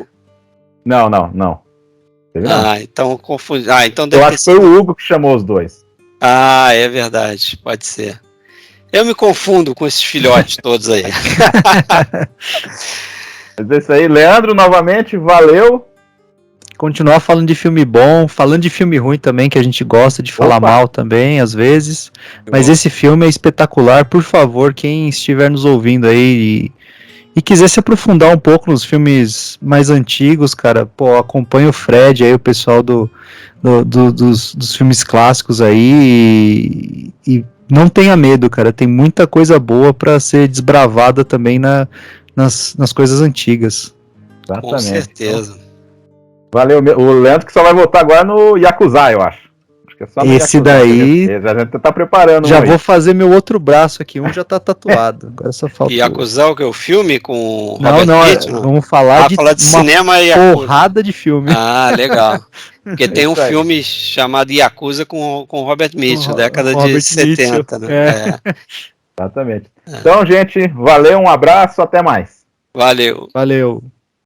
Não. Então confundi. Então eu acho que foi o Hugo que chamou os dois. É verdade, pode ser. Eu me confundo com esses filhotes todos aí. Mas é isso aí, Leandro, novamente, valeu. Continuar falando de filme bom, falando de filme ruim também, que a gente gosta de falar mal também, às vezes. Mas esse filme é espetacular. Por favor, quem estiver nos ouvindo aí e quiser se aprofundar um pouco nos filmes mais antigos, cara, pô, acompanha o Fred aí, o pessoal dos filmes clássicos aí e não tenha medo, cara. Tem muita coisa boa para ser desbravada também nas coisas antigas. Exatamente. Com certeza. Valeu, o Leandro que só vai voltar agora no Yakuza, eu acho. Que é só no esse Yakuza, daí. Já tá preparando. Já vou fazer meu outro braço aqui, um já tá tatuado. Agora só falta. Yakuza, o que é o filme com Robert Pitt? Vamos falar de cinema e porrada de filme. Legal. Porque tem um filme chamado Yakuza com Robert Mitchum, década de 70, né? Exatamente. Então, gente, valeu, um abraço, até mais. Valeu.